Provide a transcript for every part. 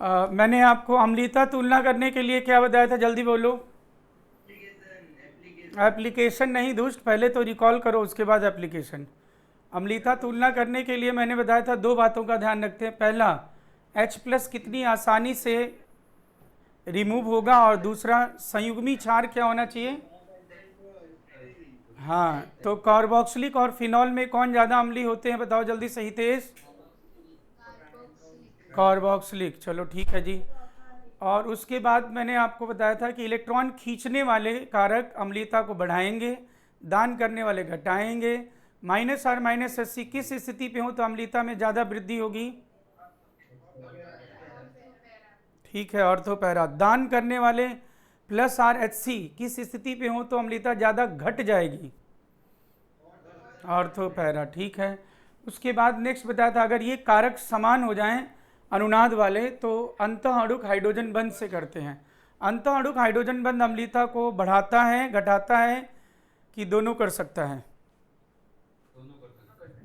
मैंने आपको अम्लीता तुलना करने के लिए क्या बताया था, जल्दी बोलो। एप्लीकेशन नहीं दुष्ट, पहले तो रिकॉल करो उसके बाद एप्लीकेशन। अम्लीता तुलना करने के लिए मैंने बताया था दो बातों का ध्यान रखते हैं। पहला, H+ कितनी आसानी से रिमूव होगा, और दूसरा संयुग्मी क्षार क्या होना चाहिए। हाँ, तो कार्बोक्सिलिक और फिनॉल में कौन ज़्यादा अम्ली होते हैं, बताओ जल्दी सही तेज। कार्बोक्सिलिक, चलो ठीक है जी। और उसके बाद मैंने आपको बताया था कि इलेक्ट्रॉन खींचने वाले कारक अम्लीता को बढ़ाएंगे, दान करने वाले घटाएंगे। -R-SC किस स्थिति पे हो तो अम्लीता में ज़्यादा वृद्धि होगी। ठीक है, ऑर्थो पैरा। दान करने वाले +R-HC किस स्थिति पे हो तो अम्लीता ज़्यादा घट जाएगी। ऑर्थो पैरा, ठीक है। उसके बाद नेक्स्ट बताया था अगर ये कारक समान हो जाएं अनुनाद वाले तो अंतः अणुक हाइड्रोजन बंध से करते हैं। अंतः अणुक हाइड्रोजन बंध अम्लीता को बढ़ाता है, घटाता है, कि दोनों कर सकता है।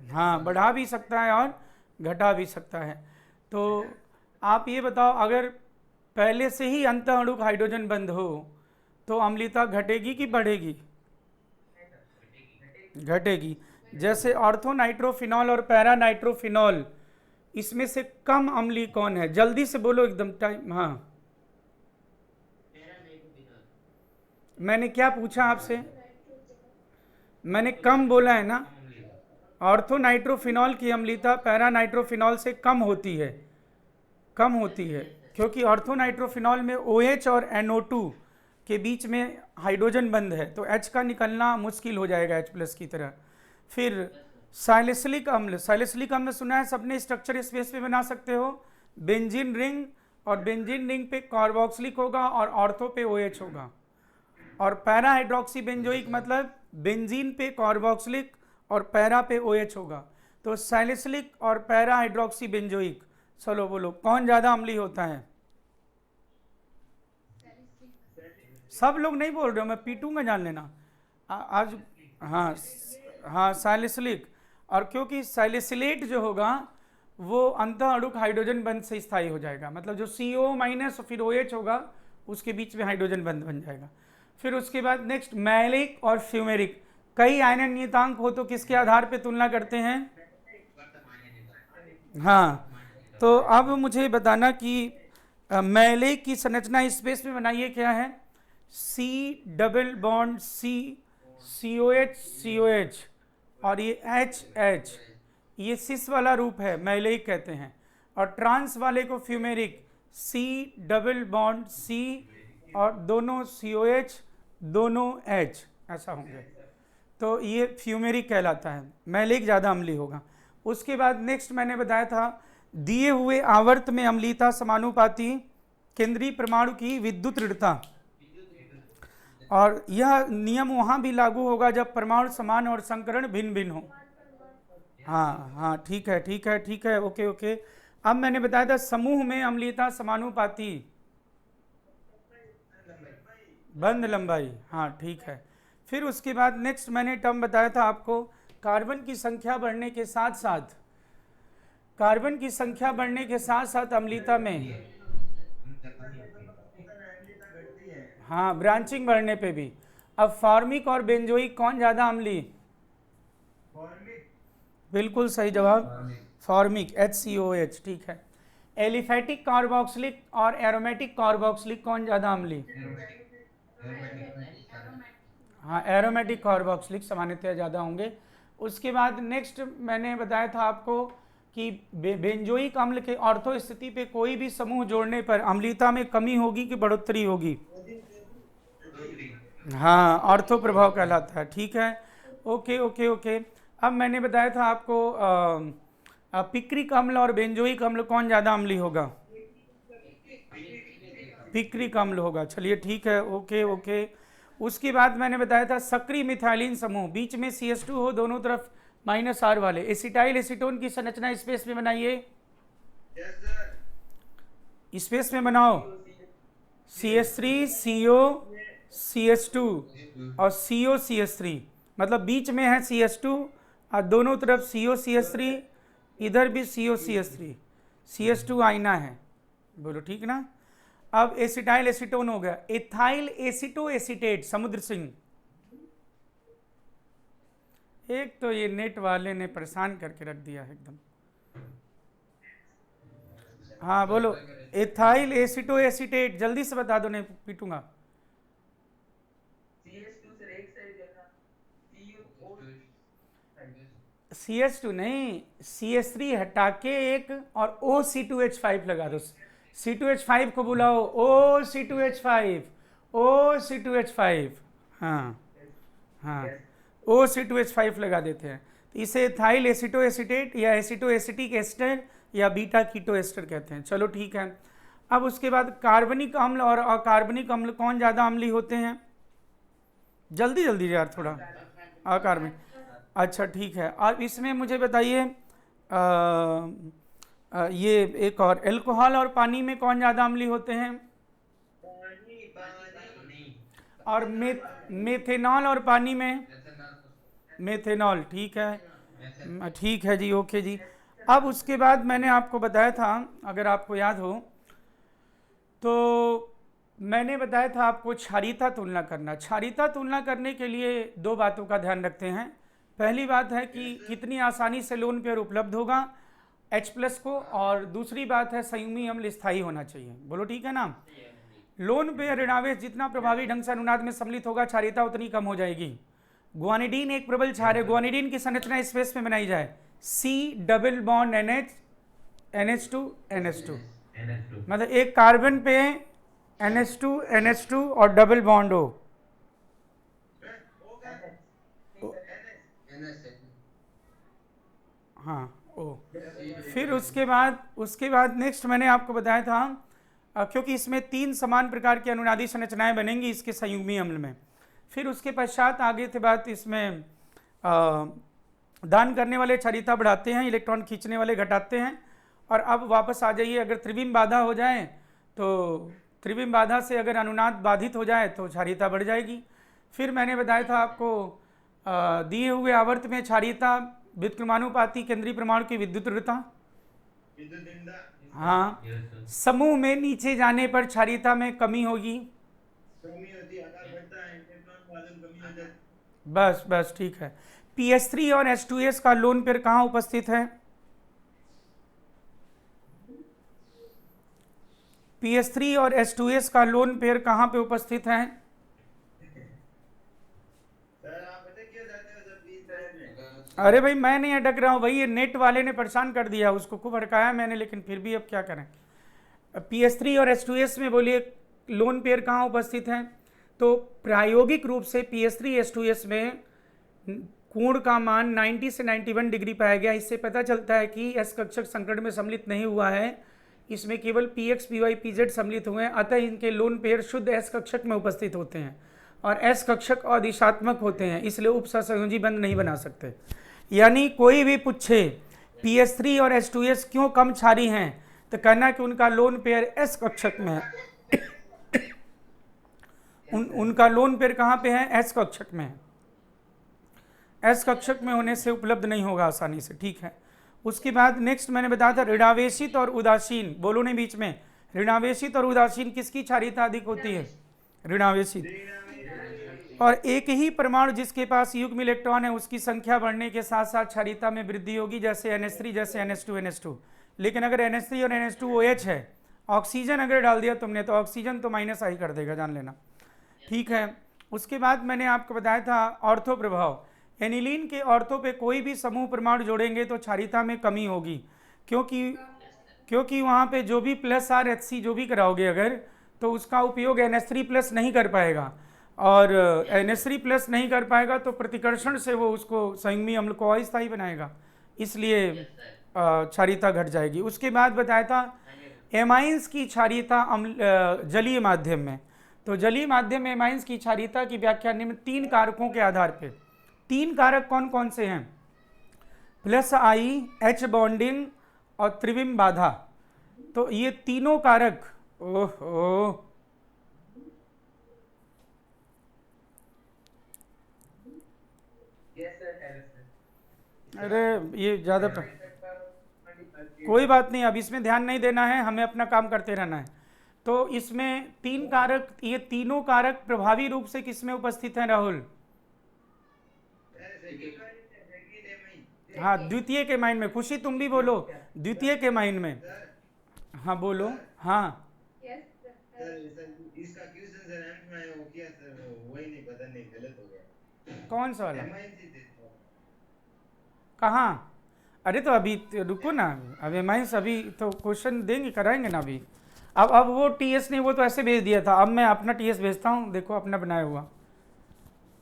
हाँ, बढ़ा भी सकता है और घटा भी सकता है। तो आप ये बताओ, अगर पहले से ही अंतः अणुक हाइड्रोजन बंध हो तो अम्लीता घटेगी कि बढ़ेगी। घटेगी। जैसे ऑर्थो नाइट्रोफिनॉल और पैरा नाइट्रोफिनॉल, इसमें से कम अम्ली कौन है, जल्दी से बोलो एकदम टाइम। हाँ, मैंने क्या पूछा आपसे, मैंने कम बोला है ना। ऑर्थो नाइट्रोफिनॉल की अम्लीता पैरा नाइट्रोफिनॉल से कम होती है, कम होती है, क्योंकि ऑर्थो नाइट्रोफिनॉल में OH और NO2 के बीच में हाइड्रोजन बंध है, तो H का निकलना मुश्किल हो जाएगा H+ की तरह। फिर सैलिसिलिक अम्ल, सैलिसिलिक अम्ल सुना है सबने, स्ट्रक्चर स्पेस पे बना सकते हो। बेंजीन रिंग, और बेंजीन रिंग पे कार्बोक्सिलिक होगा और ऑर्थो पे OH होगा। और पैरा हाइड्रोक्सी बेंजोइक मतलब बेंजीन पे कार्बोक्सिलिक और पैरा पे OH होगा। तो सैलिसिलिक और पैरा हाइड्रोक्सी बेंजोइक, चलो बोलो कौन ज़्यादा अम्ली होता है। सब लोग नहीं बोल रहे हो, मैं पीटूंगा जान लेना आज। हाँ हाँ, सैलिसिलिक। और क्योंकि सैलिसिलेट जो होगा वो अंतः अणुक हाइड्रोजन बंध से स्थायी हो जाएगा, मतलब जो CO- फिर OH होगा उसके बीच में हाइड्रोजन बंध बन जाएगा। फिर उसके बाद नेक्स्ट मैलिक और फ्यूमेरिक, कई आयनन नियतांक हो तो किसके आधार पे तुलना करते हैं। हाँ, तो अब मुझे बताना कि मैलिक की संरचना स्पेस में बनाइए क्या है। C+C COH और ये HH, ये सिस वाला रूप है, मैलिक कहते हैं। और ट्रांस वाले को फ्यूमेरिक, C+C और दोनों COH दोनों H ऐसा होंगे, तो ये फ्यूमेरिक कहलाता है, मैलिक ज़्यादा अम्ली होगा। उसके बाद नेक्स्ट मैंने बताया था दिए हुए आवर्त में अम्लीता समानुपाती केंद्रीय परमाणु की विद्युत ऋणता, और यह नियम वहाँ भी लागू होगा जब परमाणु समान और संकरण भिन्न भिन्न हो। हाँ हाँ, ठीक है ठीक है ठीक है, ओके ओके। अब मैंने बताया था समूह में अम्लीता समानुपाती बंध लंबाई, हाँ ठीक है। फिर उसके बाद नेक्स्ट मैंने टर्म बताया था आपको, कार्बन की संख्या बढ़ने के साथ साथ, कार्बन की संख्या बढ़ने के साथ साथ अम्लीता में, हाँ ब्रांचिंग बढ़ने पे भी। अब फॉर्मिक और बेंजोइक कौन ज़्यादा अम्ली। बिल्कुल सही जवाब, फॉर्मिक HCOH, ठीक है। एलिफेटिक कार्बोक्सिलिक और एरोमेटिक कार्बोक्सिलिक कौन ज़्यादा अम्ली। हाँ, एरोमेटिक कार्बोक्सिलिक सामान्यतः ज़्यादा होंगे। उसके बाद नेक्स्ट मैंने बताया था आपको कि बेंजोइक अम्ल के ऑर्थो स्थिति पे कोई भी समूह जोड़ने पर अम्लीता में कमी होगी कि बढ़ोतरी होगी। हाँ, ऑर्थो प्रभाव कहलाता है, ठीक है, ओके ओके ओके। अब मैंने बताया था आपको पिक्रिक अम्ल और बेंजोइक अम्ल कौन ज़्यादा अम्ली होगा। पिक्रिक अम्ल होगा, चलिए ठीक है, ओके ओके। उसके बाद मैंने बताया था सक्रिय मिथाइलिन समूह, बीच में CH2 हो, दोनों तरफ -R वाले। एसिटाइल एसीटोन की संरचना स्पेस में बनाइए, स्पेस में बनाओ। CH3 CO CH2 और CO CH3, मतलब बीच में है CH2 और दोनों तरफ CO CH3, इधर भी CO CH3, CH2 आईना है, बोलो ठीक ना। अब एसिटाइल एसीटोन हो गया, एथाइल एसीटो एसीटेट, समुद्र सिंह। एक तो ये नेट वाले ने परेशान करके रख दिया है एकदम। हाँ बोलो, एथाइल एसीटो एसीटेट, जल्दी से बता दो नहीं पीटूंगा। CH2 नहीं, CH3 हटा के एक और O C2H5 लगा दो। C2H5 को बुलाओ, O C2H5, O C2H5। हाँ हाँ, O C2H5 लगा देते हैं, तो इसे एथाइल एसीटो एसीटेट या एसीटो एसिटिक एस्टर या बीटा कीटो एस्टर कहते हैं। चलो ठीक है। अब उसके बाद कार्बनिक अम्ल और अकार्बनिक अम्ल कौन ज़्यादा अम्लीय होते हैं? जल्दी जल्दी यार थोड़ा। अकार्बनिक, अच्छा ठीक है। अब इसमें मुझे बताइए ये एक और, एल्कोहल और पानी में कौन ज़्यादा अम्लीय होते हैं? और मेथेनॉल और पानी में? मेथेनॉल, ठीक है, ठीक है जी, ओके जी। अब उसके बाद मैंने आपको बताया था, अगर आपको याद हो तो मैंने बताया था आपको क्षारीयता तुलना करना। क्षारीयता तुलना करने के लिए दो बातों का ध्यान रखते हैं। पहली बात है कि कितनी आसानी से लोन पेयर उपलब्ध होगा H+ को, और दूसरी बात है संयुग्मी अम्ल स्थायी होना चाहिए। बोलो ठीक है ना। लोन पेयर ऋणावेश जितना प्रभावी ढंग से अनुनाद में सम्मिलित होगा, क्षारीयता उतनी कम हो जाएगी। ग्वानिडीन एक प्रबल क्षार है। ग्वानिडीन की संरचना स्पेस में बनाई जाए, C double bond NH NH2 NH2, मतलब एक कार्बन पे NH2 NH2 और डबल बॉन्ड हो। हाँ ओ। फिर उसके बाद नेक्स्ट मैंने आपको बताया था, क्योंकि इसमें 3 समान प्रकार की अनुनादी संरचनाएं बनेंगी इसके संयुग्मी अम्ल में। फिर उसके पश्चात आगे थे बात इसमें दान करने वाले क्षारीयता बढ़ाते हैं, इलेक्ट्रॉन खींचने वाले घटाते हैं। और अब वापस आ जाइए, अगर त्रिविम बाधा हो जाए तो त्रिविम बाधा से अगर अनुनाद बाधित हो जाए तो क्षारीयता बढ़ जाएगी। फिर मैंने बताया था आपको दिए हुए आवर्त में क्षारीयता व्युत्क्रमानुपाती केंद्रीय परमाणु की विद्युत ऋणता। हाँ, समूह में नीचे जाने पर क्षारीयता में कमी होगी। बस बस ठीक है। PS3 और H2S का लोन पेयर कहाँ उपस्थित है? PS3 और H2S का लोन पेयर कहाँ पे उपस्थित है? अरे भाई मैं नहीं अटक रहा हूँ भाई, ये नेट वाले ने परेशान कर दिया, उसको खूब भड़काया मैंने, लेकिन फिर भी अब क्या करें। PS3 और H2S में बोलिए लोन पेयर कहाँ उपस्थित है? तो प्रायोगिक रूप से PS3 H2S में कोण का मान 90 से 91 डिग्री पाया गया। इससे पता चलता है कि S कक्षक संकरण में सम्मिलित नहीं हुआ है, इसमें केवल PX PY PZ सम्मिलित हुए हैं। अतः इनके लोन पेयर शुद्ध S कक्षक में उपस्थित होते हैं और S कक्षक अदिशात्मक होते हैं, इसलिए उपसहसंयोजी बंध नहीं बना सकते। यानी कोई भी पूछे PS3 और H2S क्यों कम क्षारी हैं, तो कहना कि उनका लोन पेयर S कक्षक में है। उनका लोन पेयर कहाँ पे है? S कक्षक में है। S कक्षक में होने से उपलब्ध नहीं होगा आसानी से, ठीक है। उसके बाद नेक्स्ट मैंने बताया था ऋणावेशित और उदासीन, बोलो नहीं बीच में। ऋणावेशित और उदासीन किसकी क्षारीयता अधिक होती है? ऋणावेशित। और एक ही परमाणु जिसके पास युग्म इलेक्ट्रॉन है उसकी संख्या बढ़ने के साथ साथ क्षारीयता में वृद्धि होगी, जैसे NH3 जैसे NH2 NH2। लेकिन अगर NH3 और NH2 OH है, ऑक्सीजन अगर डाल दिया तुमने तो ऑक्सीजन तो -I कर देगा, जान लेना, ठीक है। उसके बाद मैंने आपको बताया था ऑर्थो प्रभाव। एनिलीन के ऑर्थो पे कोई भी समूह परमाणु जोड़ेंगे तो क्षारीयता में कमी होगी, क्योंकि वहाँ पे जो भी +R जो भी कराओगे अगर, तो उसका उपयोग NH3+ नहीं कर पाएगा, और NH3+ नहीं कर पाएगा तो प्रतिकर्षण से वो उसको संयुग्मी अम्ल को अस्थायी बनाएगा, इसलिए क्षारीयता घट जाएगी। उसके बाद बताया था एमाइंस की क्षारीयता जलीय माध्यम में। तो जलीय माध्यम में एमाइंस की क्षारीयता की व्याख्या निम्न 3 कारकों के आधार पे। 3 कारक कौन कौन से हैं? +I, H बॉन्डिंग और त्रिविम बाधा। तो ये तीनों कारक, ओहो अरे ये ज्यादा कोई बात नहीं, अब इसमें ध्यान नहीं देना है, हमें अपना काम करते रहना है। तो इसमें 3 कारक, ये तीनों कारक प्रभावी रूप से किसमें उपस्थित हैं राहुल? हाँ, द्वितीय के माइन में। खुशी तुम भी बोलो, द्वितीय के माइन में। हाँ बोलो। हाँ इसका क्वेश्चन सर एम में वो किया सर, वही नहीं, पता नहीं गलत हो गया। कौन सा वाला? MINC थे। कहाँ? अरे तो अभी रुको ना, अब एमाइंस अभी तो क्वेश्चन देंगे, कराएंगे ना अभी। अब वो टीएस ने वो तो ऐसे भेज दिया था, अब मैं अपना टीएस भेजता हूँ, देखो अपना बनाया हुआ।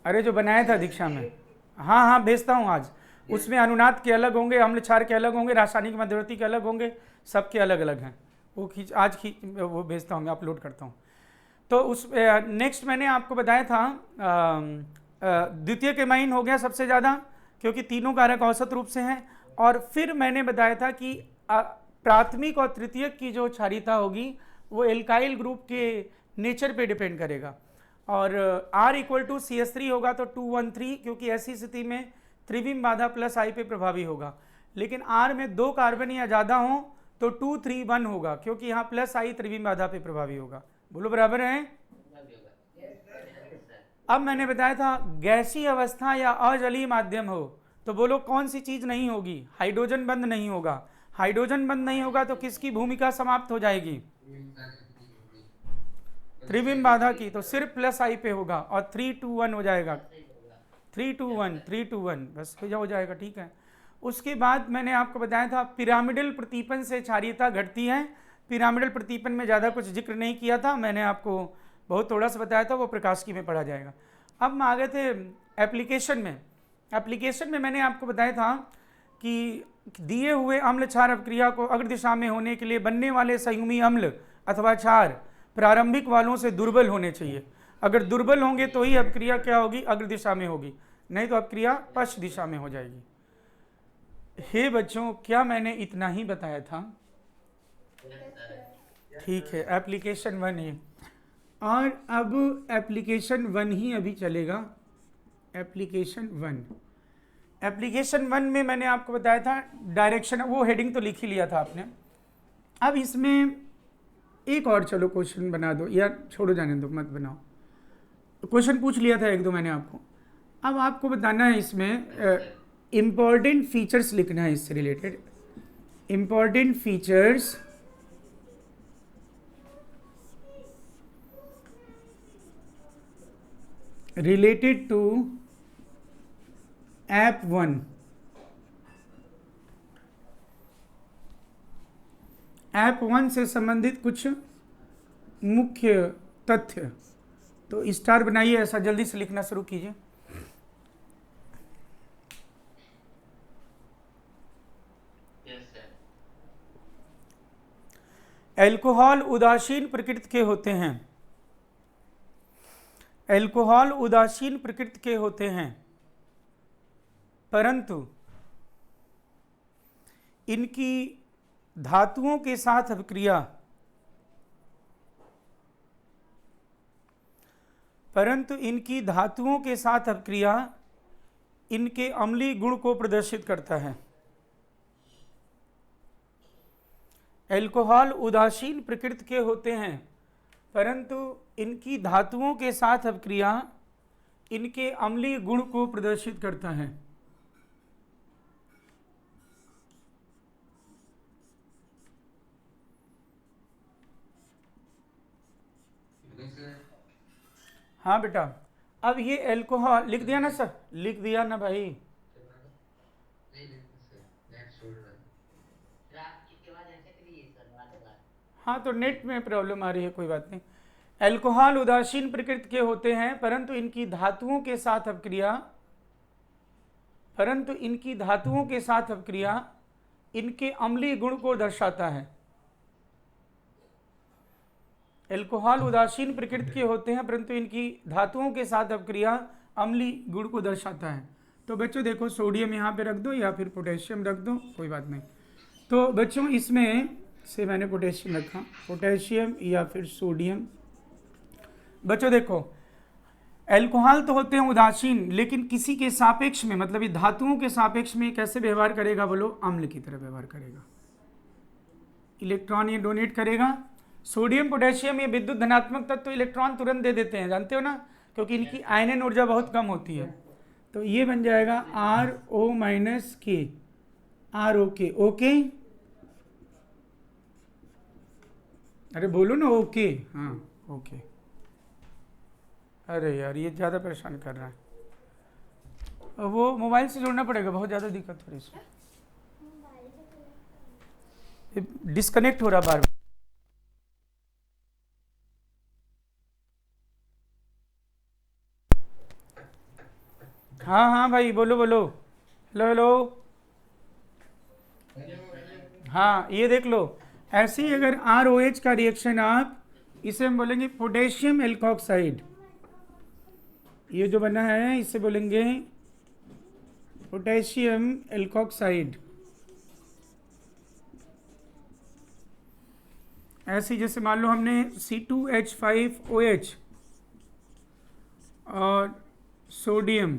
अरे जो बनाया था दीक्षा में, हाँ हाँ भेजता हूँ आज। उसमें अनुनाद के अलग होंगे, अम्ल क्षार के अलग होंगे, रासायनिक मध्यवर्ती के अलग होंगे, सबके अलग अलग हैं। वो वो भेजता हूँ, मैं अपलोड करता हूँ। तो उस नेक्स्ट मैंने आपको बताया था द्वितीय के माइन हो गया सबसे ज़्यादा, क्योंकि तीनों कारक औसत रूप से हैं। और फिर मैंने बताया था कि प्राथमिक और तृतीयक की जो क्षारीयता होगी वो एल्काइल ग्रुप के नेचर पे डिपेंड करेगा। और R = CH3 होगा तो 213, क्योंकि ऐसी स्थिति में त्रिविम बाधा प्लस I पे प्रभावी होगा। लेकिन R में 2 कार्बन या ज़्यादा हो तो 231 होगा, क्योंकि यहाँ प्लस I त्रिविम बाधा पे प्रभावी होगा। बोलो बराबर है? अब मैंने बताया था गैसीय अवस्था या अजलीय माध्यम हो तो बोलो कौन सी चीज नहीं होगी? हाइड्रोजन बंद नहीं होगा। हाइड्रोजन बंद नहीं होगा तो किसकी भूमिका समाप्त हो जाएगी? त्रिविम बाधा की। तो सिर्फ प्लस I पे होगा और 321 हो जाएगा। 321 बस हो जाएगा, ठीक है। उसके बाद मैंने आपको बताया था पिरामिडल प्रतीपन से क्षारीयता घटती है। पिरामिडल प्रतीपन में ज़्यादा कुछ जिक्र नहीं किया था, मैंने आपको बहुत थोड़ा सा बताया था, वो प्रकाशिकी में पढ़ा जाएगा। अब हम आ गए थे एप्लीकेशन में। एप्लीकेशन में मैंने आपको बताया था कि दिए हुए अम्ल क्षार अपक्रिया को अग्र दिशा में होने के लिए बनने वाले संयुगी अम्ल अथवा क्षार प्रारंभिक वालों से दुर्बल होने चाहिए। अगर दुर्बल होंगे तो ही अपक्रिया क्या होगी? अग्र दिशा में होगी, नहीं तो अपक्रिया पश्च दिशा में हो जाएगी। हे बच्चों, क्या मैंने इतना ही बताया था? ठीक है, एप्लीकेशन 1 है और अब एप्लीकेशन 1 ही अभी चलेगा। एप्लीकेशन 1 में मैंने आपको बताया था डायरेक्शन, वो हेडिंग तो लिख ही लिया था आपने। अब इसमें एक और चलो क्वेश्चन बना दो, या छोड़ो जाने दो, मत बनाओ। क्वेश्चन पूछ लिया था 1-2 मैंने आपको। अब आपको बताना है इसमें इम्पॉर्टेंट फीचर्स लिखना है इससे related. Important features related to app 1। App 1 से संबंधित कुछ मुख्य तथ्य। तो स्टार बनाइए, ऐसा जल्दी से लिखना शुरू कीजिए। एल्कोहल उदासीन प्रकृति के होते हैं। एल्कोहल उदासीन प्रकृति के होते हैं, परंतु इनकी धातुओं के साथ अपक्रिया इनके अम्लीय गुण को प्रदर्शित करता है। एल्कोहल उदासीन प्रकृति के होते हैं, परंतु इनकी धातुओं के साथ अपक्रिया इनके अम्लीय गुण को प्रदर्शित करता है। हाँ बेटा, अब ये एल्कोहल लिख दिया ना सर? लिख दिया ना भाई? हाँ तो नेट में प्रॉब्लम आ रही है, कोई बात नहीं। एल्कोहल उदासीन प्रकृति के होते हैं, परंतु इनकी धातुओं के साथ अपक्रिया इनके अम्लीय गुण को दर्शाता है। एल्कोहल उदासीन प्रकृति के होते हैं, परंतु इनकी धातुओं के साथ अपक्रिया अम्लीय गुण को दर्शाता है। तो बच्चों देखो, सोडियम यहाँ पे रख दो या फिर पोटेशियम रख दो, कोई बात नहीं। तो बच्चों इसमें से मैंने पोटेशियम रखा, पोटेशियम या फिर सोडियम। बच्चों देखो, एल्कोहल तो होते हैं उदासीन, लेकिन किसी के सापेक्ष में, मतलब ये धातुओं के सापेक्ष में कैसे व्यवहार करेगा? बोलो, अम्ल की तरह व्यवहार करेगा। इलेक्ट्रॉन ये डोनेट करेगा। सोडियम पोटेशियम ये विद्युत धनात्मक तत्व इलेक्ट्रॉन तुरंत दे देते हैं, जानते हो ना, क्योंकि इनकी आयनन ऊर्जा बहुत कम होती है। तो ये बन जाएगा RO माइनस के, ROK, ओके। अरे बोलो ना ओके, हाँ ओके। अरे यार ये ज़्यादा परेशान कर रहा है, वो मोबाइल से जोड़ना पड़ेगा, बहुत ज़्यादा दिक्कत हो रही है इसमें, डिस्कनेक्ट हो रहा बार बार। हाँ हाँ भाई बोलो बोलो, हेलो हेलो। हाँ ये देख लो, ऐसे ही अगर ROH का रिएक्शन आप, इसे हम बोलेंगे पोटेशियम एल्कोक्साइड, ये जो बना है इसे बोलेंगे पोटेशियम एल्कोक्साइड। ऐसे ही जैसे मान लो हमने C2H5OH और सोडियम,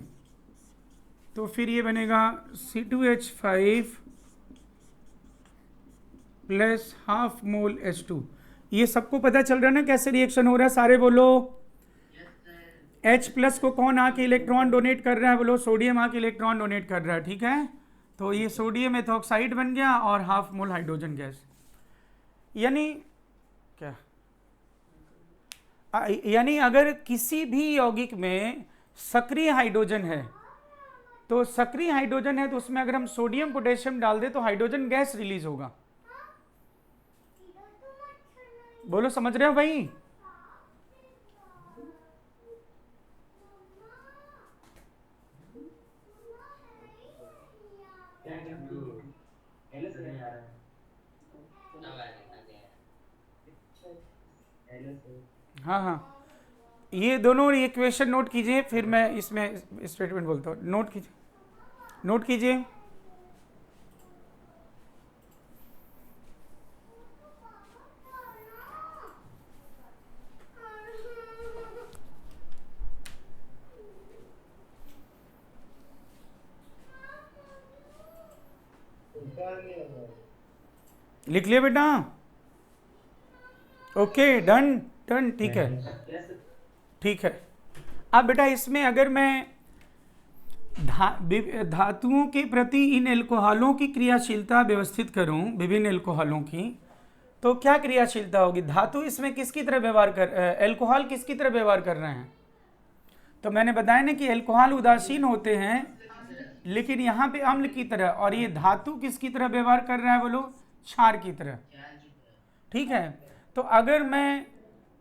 तो फिर ये बनेगा C2H5 plus half mole H2। ये सबको पता चल रहा है ना कैसे रिएक्शन हो रहा है, सारे बोलो। H प्लस को कौन आके इलेक्ट्रॉन डोनेट कर रहा है, बोलो सोडियम आके इलेक्ट्रॉन डोनेट कर रहा है, ठीक है। तो ये सोडियम एथॉक्साइड बन गया और हाफ मोल हाइड्रोजन गैस। यानी क्या, यानी अगर किसी भी यौगिक में सक्रिय हाइड्रोजन है, तो सक्रिय हाइड्रोजन है तो उसमें अगर हम सोडियम पोटेशियम डाल दें तो हाइड्रोजन गैस रिलीज होगा। बोलो समझ रहे हो भाई। हाँ हाँ, ये दोनों इक्वेशन नोट कीजिए, फिर मैं इसमें स्टेटमेंट बोलता हूँ, नोट कीजिए, नोट कीजिए। लिख लिया बेटा, ओके डन डन, ठीक है ठीक है। अब बेटा इसमें अगर मैं धातुओं के प्रति इन एल्कोहलों की क्रियाशीलता व्यवस्थित करूं, विभिन्न एल्कोहलों की, तो क्या क्रियाशीलता होगी। धातु इसमें किसकी तरह व्यवहार कर, एल्कोहल किसकी तरह व्यवहार कर रहे हैं। तो मैंने बताया ना कि एल्कोहल उदासीन होते हैं, लेकिन यहाँ पे अम्ल की तरह, और ये धातु किसकी तरह व्यवहार कर रहा है, बोलो क्षार की तरह, ठीक है। तो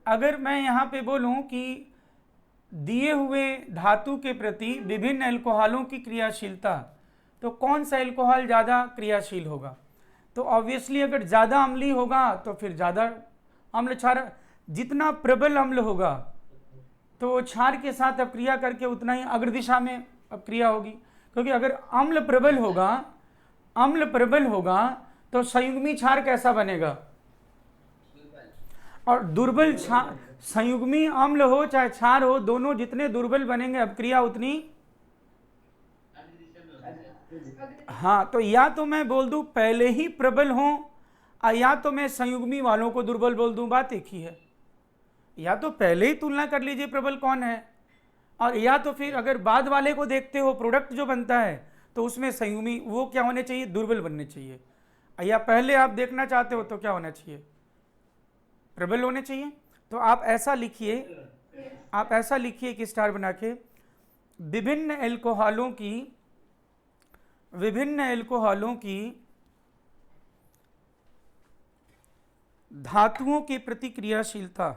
अगर मैं यहाँ पे बोलूँ कि दिए हुए धातु के प्रति विभिन्न एल्कोहलों की क्रियाशीलता, तो कौन सा एल्कोहल ज़्यादा क्रियाशील होगा। तो ऑब्वियसली अगर ज़्यादा अम्लीय होगा तो फिर ज़्यादा अम्ल क्षार, जितना प्रबल अम्ल होगा तो क्षार के साथ अपक्रिया करके उतना ही अग्र दिशा में अपक्रिया होगी। क्योंकि अगर अम्ल प्रबल होगा तो संयुग्मी क्षार कैसा बनेगा, और दुर्बल क्षार, संयुग्मी अम्ल हो चाहे क्षार हो, दोनों जितने दुर्बल बनेंगे अपक्रिया उतनी, हाँ। तो या तो मैं बोल दूं पहले ही प्रबल हो, या तो मैं संयुग्मी वालों को दुर्बल बोल दूं, बात एक ही है। या तो पहले ही तुलना कर लीजिए प्रबल कौन है, और या तो फिर अगर बाद वाले को देखते हो प्रोडक्ट जो बनता है तो उसमें संयुग्मी वो क्या होने चाहिए, दुर्बल बनने चाहिए। या पहले आप देखना चाहते हो तो क्या होना चाहिए, प्रबल होने चाहिए। तो आप ऐसा लिखिए कि स्टार बना के, विभिन्न एल्कोहलों की धातुओं के प्रति क्रियाशीलता,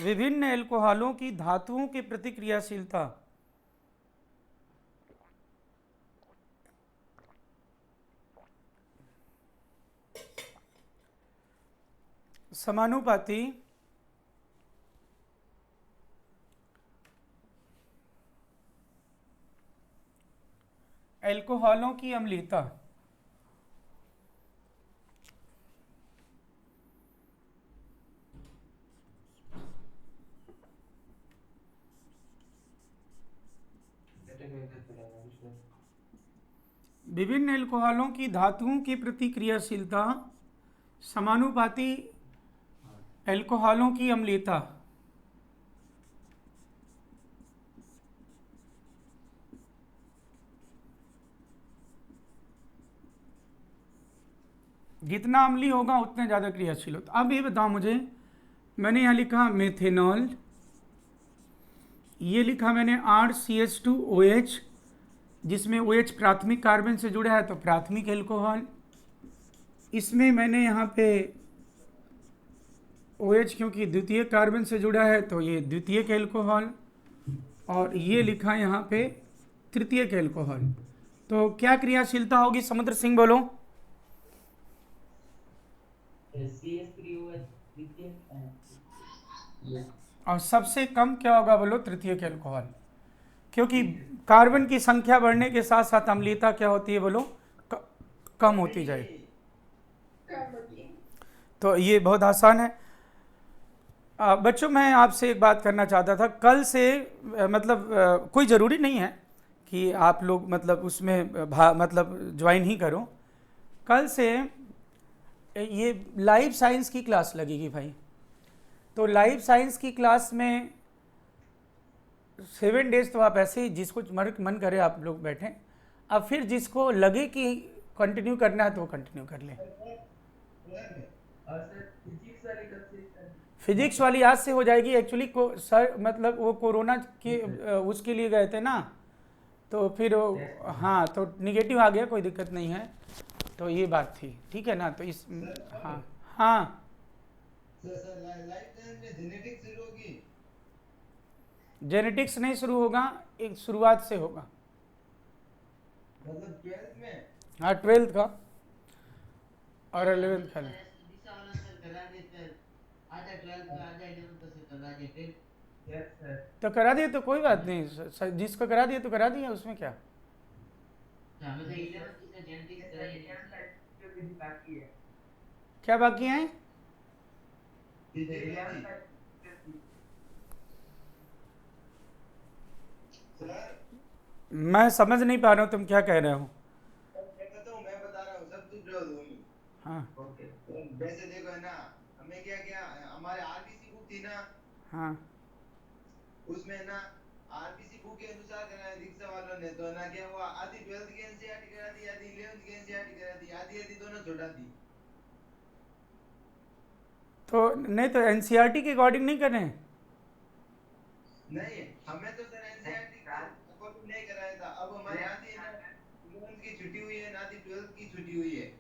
विभिन्न एल्कोहलों की धातुओं के प्रति क्रियाशीलता समानुपाती एल्कोहलों की अम्लीयता, विभिन्न एल्कोहलों की धातुओं की प्रतिक्रियाशीलता समानुपाती एल्कोहलों की अम्लीयता। जितना अम्लीय होगा उतने ज़्यादा क्रियाशील होता। अब ये बताओ मुझे, मैंने यहाँ लिखा मेथेनॉल, ये लिखा मैंने RCH2OH, जिसमें OH प्राथमिक कार्बन से जुड़ा है तो प्राथमिक एल्कोहल। इसमें मैंने यहाँ पे OH क्योंकि द्वितीय कार्बन से जुड़ा है तो ये द्वितीयक एल्कोहल, और ये लिखा यहाँ पे तृतीयक एल्कोहल। तो क्या क्रियाशीलता होगी समुद्र सिंह, बोलो। और सबसे कम क्या होगा, बोलो, तृतीयक एल्कोहल, क्योंकि कार्बन की संख्या बढ़ने के साथ साथ अम्लीयता क्या होती है, बोलो, कम होती जाए। तो ये बहुत आसान है। बच्चों मैं आपसे एक बात करना चाहता था, कल से मतलब कोई ज़रूरी नहीं है कि आप लोग मतलब उसमें मतलब ज्वाइन ही करो। कल से ये लाइफ साइंस की क्लास लगेगी भाई। तो लाइफ साइंस की क्लास में 7 डेज तो आप ऐसे ही जिसको मन करे आप लोग बैठें। अब फिर जिसको लगे कि कंटिन्यू करना है तो वो कंटिन्यू कर लें। फिजिक्स वाली आज से हो जाएगी। एक्चुअली सर मतलब वो कोरोना के उसके लिए गए थे ना, तो फिर हाँ तो निगेटिव आ गया, कोई दिक्कत नहीं है। तो ये बात थी, ठीक है ना। तो इस हाँ हाँ जेनेटिक्स नहीं शुरू होगा, एक शुरुआत से होगा, मतलब 12th में। हाँ 12th का और 11th का। तो करा दिए तो कोई बात नहीं, जिसको करा दिए तो करा दिए, उसमें क्या। क्या बाकी है? मैं समझ नहीं पा रहा हूँ तुम क्या कह रहे हो। मैं बता रहा हूँ सब तुम। हाँ वैसे देखो है ना, हमें क्या क्या हमारे आरबीसी बुक थी ना, हाँ उसमें ना आरबीसी बुक के अनुसार करा दीक्षा वालों ने, तो ना क्या हुआ, आधी 12th की एनसीईआरटी करा दी, आधी 11th की एनसीईआरटी करा दी, आधी आधी दोनों छुड़ा दी। तो नहीं तो एनसीईआरटी के अकॉर्डिंग नहीं कर रहे हैं। नहीं हमें तो सर एनसीईआरटी अकॉर्डिंग नहीं कराया था। अब हमारी आधी 11th की छुट्टी हुई है, आधी 12th की छुट्टी हुई है।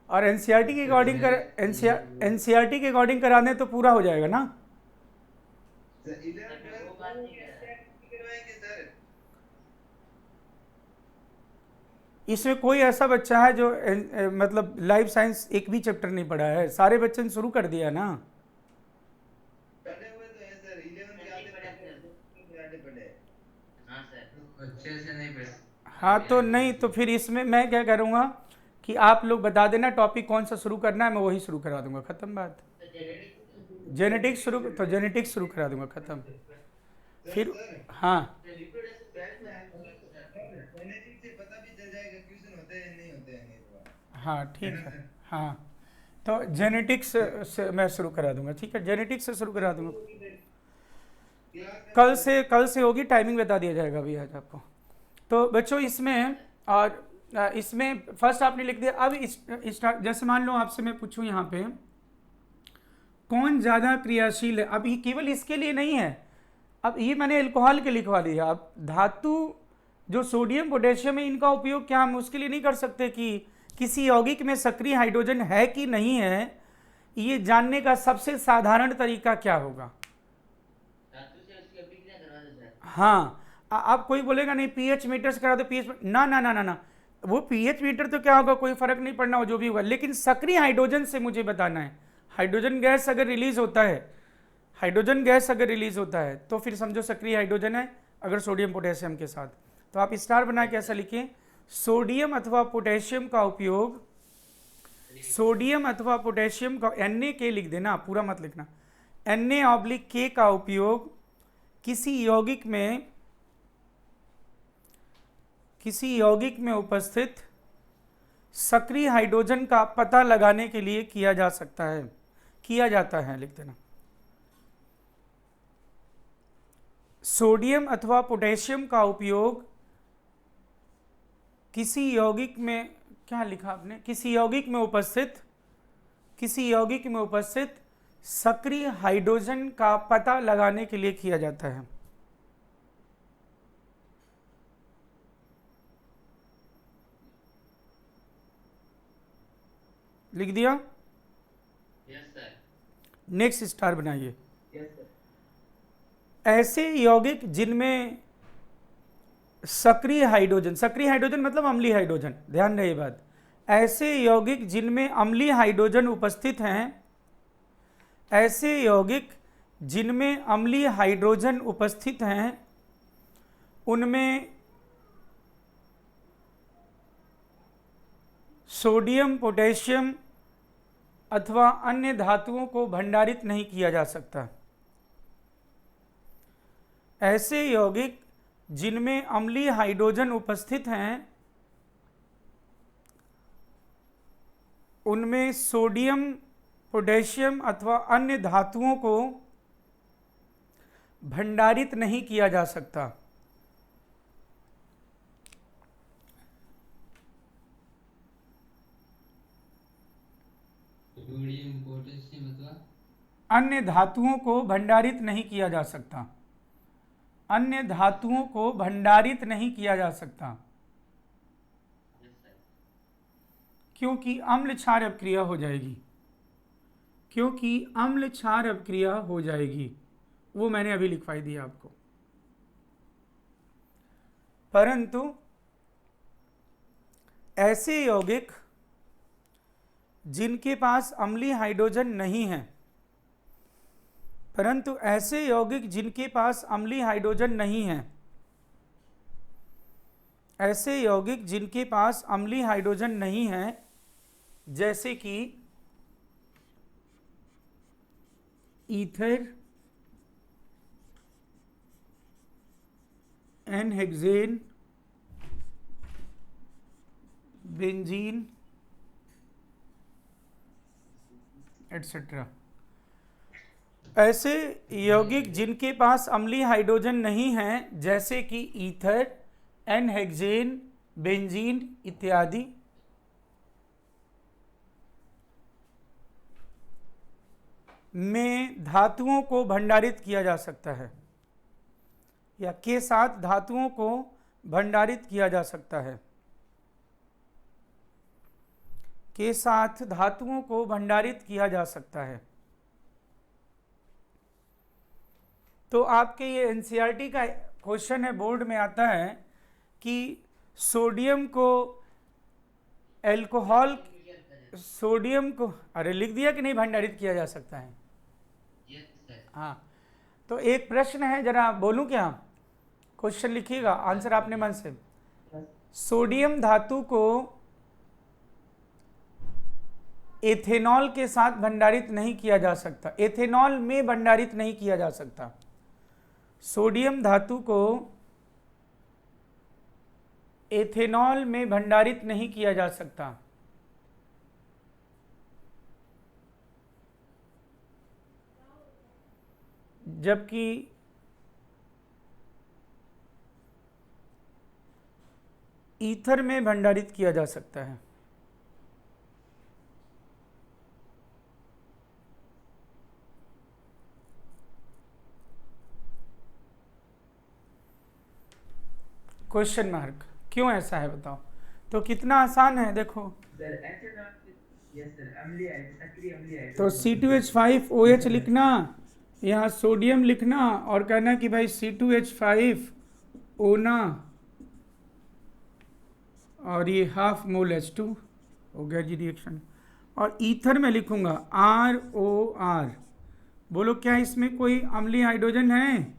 और एनसीईआरटी के अकॉर्डिंग कर एनसीईआरटी के अकॉर्डिंग कराने तो पूरा हो जाएगा ना। इसमें कोई ऐसा बच्चा है जो मतलब लाइफ साइंस एक भी चैप्टर नहीं पढ़ा है? सारे बच्चे ने शुरू कर दिया ना। हाँ तो नहीं तो फिर इसमें मैं क्या करूँगा कि आप लोग बता देना टॉपिक कौन सा शुरू करना है, मैं वही शुरू करा दूंगा, ख़त्म बात। जेनेटिक्स शुरू तो जेनेटिक्स शुरू करा दूंगा, ख़त्म। फिर हाँ हाँ ठीक है। हाँ तो जेनेटिक्स से मैं शुरू करा दूंगा, ठीक है, जेनेटिक्स से शुरू करा दूंगा। कल से होगी, टाइमिंग बता दिया जाएगा अभी आज आपको। तो बच्चों इसमें और इसमें फर्स्ट आपने लिख दिया। अब जैसे मान लो आपसे मैं पूछूं यहाँ पे कौन ज़्यादा क्रियाशील है, अब ये केवल इसके लिए नहीं है, अब ये मैंने अल्कोहल के लिखवा दिया। अब धातु जो सोडियम पोटेशियम है इनका उपयोग क्या हम उसके लिए नहीं कर सकते कि किसी यौगिक में सक्रिय हाइड्रोजन है कि नहीं है, ये जानने का सबसे साधारण तरीका क्या होगा? हाँ अब कोई बोलेगा नहीं पीएच मीटर से करा दो, पीएच ना ना ना ना ना, वो पीएच मीटर तो क्या होगा, कोई फर्क नहीं पड़ना, हो जो भी होगा, लेकिन सक्रिय हाइड्रोजन से मुझे बताना है। हाइड्रोजन गैस अगर रिलीज होता है, हाइड्रोजन गैस अगर रिलीज होता है तो फिर समझो सक्रिय हाइड्रोजन है, अगर सोडियम पोटेशियम के साथ। तो आप स्टार बना के ऐसा लिखिए, सोडियम अथवा पोटेशियम का उपयोग, सोडियम अथवा पोटेशियम का Na लिख देना, पूरा मत लिखना, Na/K का उपयोग किसी यौगिक में किसी यौगिक में उपस्थित सक्रिय हाइड्रोजन का पता लगाने के लिए किया जाता है, लिख देना। सोडियम अथवा पोटेशियम का उपयोग किसी यौगिक में, क्या लिखा आपने, किसी यौगिक में उपस्थित सक्रिय हाइड्रोजन का पता लगाने के लिए किया जाता है। लिख दिया? Yes sir. नेक्स्ट स्टार बनाइए। Yes sir. ऐसे यौगिक जिनमें सक्रिय हाइड्रोजन मतलब अम्लीय हाइड्रोजन, ध्यान रहे बात, ऐसे यौगिक जिनमें अम्लीय हाइड्रोजन उपस्थित हैं, ऐसे यौगिक जिनमें अम्लीय हाइड्रोजन उपस्थित हैं, उनमें सोडियम, पोटेशियम अथवा अन्य धातुओं को भंडारित नहीं किया जा सकता। ऐसे यौगिक जिनमें अम्लीय हाइड्रोजन उपस्थित हैं, उनमें सोडियम, पोटेशियम अथवा अन्य धातुओं को भंडारित नहीं किया जा सकता। सोडियम, पोटेशियम अथवा अन्य धातुओं को भंडारित नहीं किया जा सकता। अन्य धातुओं को भंडारित नहीं किया जा सकता क्योंकि अम्ल क्षार अपक्रिया हो जाएगी, वो मैंने अभी लिखवाई दी आपको। परंतु ऐसे यौगिक जिनके पास अम्लीय हाइड्रोजन नहीं है, ऐसे यौगिक जिनके पास अम्लीय हाइड्रोजन नहीं है, जैसे कि ईथर, एनहेक्सेन, बेंजीन एटसेट्रा, ऐसे यौगिक जिनके पास अम्लीय हाइड्रोजन नहीं है, जैसे कि ईथर, एनहेक्सेन, बेंजीन इत्यादि, में धातुओं को भंडारित किया जा सकता है, या के साथ धातुओं को भंडारित किया जा सकता है, के साथ धातुओं को भंडारित किया जा सकता है। तो आपके ये एनसीईआरटी का क्वेश्चन है, बोर्ड में आता है कि सोडियम को अल्कोहल, सोडियम को, अरे लिख दिया कि नहीं भंडारित किया जा सकता है? हाँ, तो एक प्रश्न है, जरा बोलूं क्या? क्वेश्चन लिखिएगा, आंसर आपने मन से। सोडियम धातु को एथेनॉल के साथ भंडारित नहीं किया जा सकता, एथेनॉल में भंडारित नहीं किया जा सकता। सोडियम धातु को एथेनॉल में भंडारित नहीं किया जा सकता। जबकि ईथर में भंडारित किया जा सकता है। क्वेश्चन मार्क, क्यों ऐसा है बताओ? तो कितना आसान है, देखो। तो C2H5OH लिखना, यहाँ सोडियम लिखना और कहना कि भाई C2H5O ना, और ये हाफ मोल H2 हो गया जी रिएक्शन। और ईथर में लिखूंगा ROR। बोलो क्या इसमें कोई अम्लीय हाइड्रोजन है?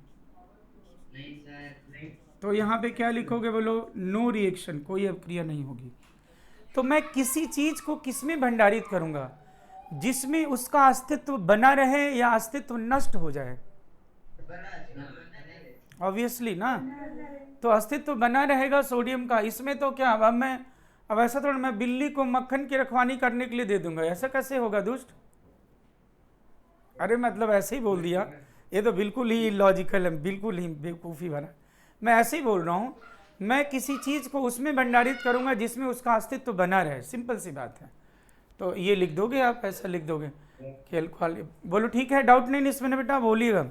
नहीं सर, नहीं। तो यहाँ पे क्या लिखोगे? बोलो नो रिएक्शन, कोई अपक्रिया नहीं होगी। तो मैं किसी चीज को किसमें भंडारित करूंगा? जिसमें उसका अस्तित्व बना रहे या अस्तित्व नष्ट हो जाए। ऑब्वियसली ना, तो अस्तित्व बना रहेगा सोडियम का। इसमें तो क्या, अब ऐसा थोड़ा मैं बिल्ली को मक्खन की रखवाली करने के लिए दे दूंगा, ऐसा कैसे होगा दुष्ट? अरे मतलब ऐसे ही बोल दिया, ये तो बिल्कुल ही लॉजिकल है, बिल्कुल ही बेवकूफ़ी भरा। मैं ऐसे ही बोल रहा हूँ, मैं किसी चीज़ को उसमें भंडारित करूँगा जिसमें उसका अस्तित्व बना रहे, सिंपल सी बात है। तो ये लिख दोगे आप, ऐसा लिख दोगे कि अल्कोहल। बोलो ठीक है, डाउट नहीं इसमें ना बेटा, बोलिएगा।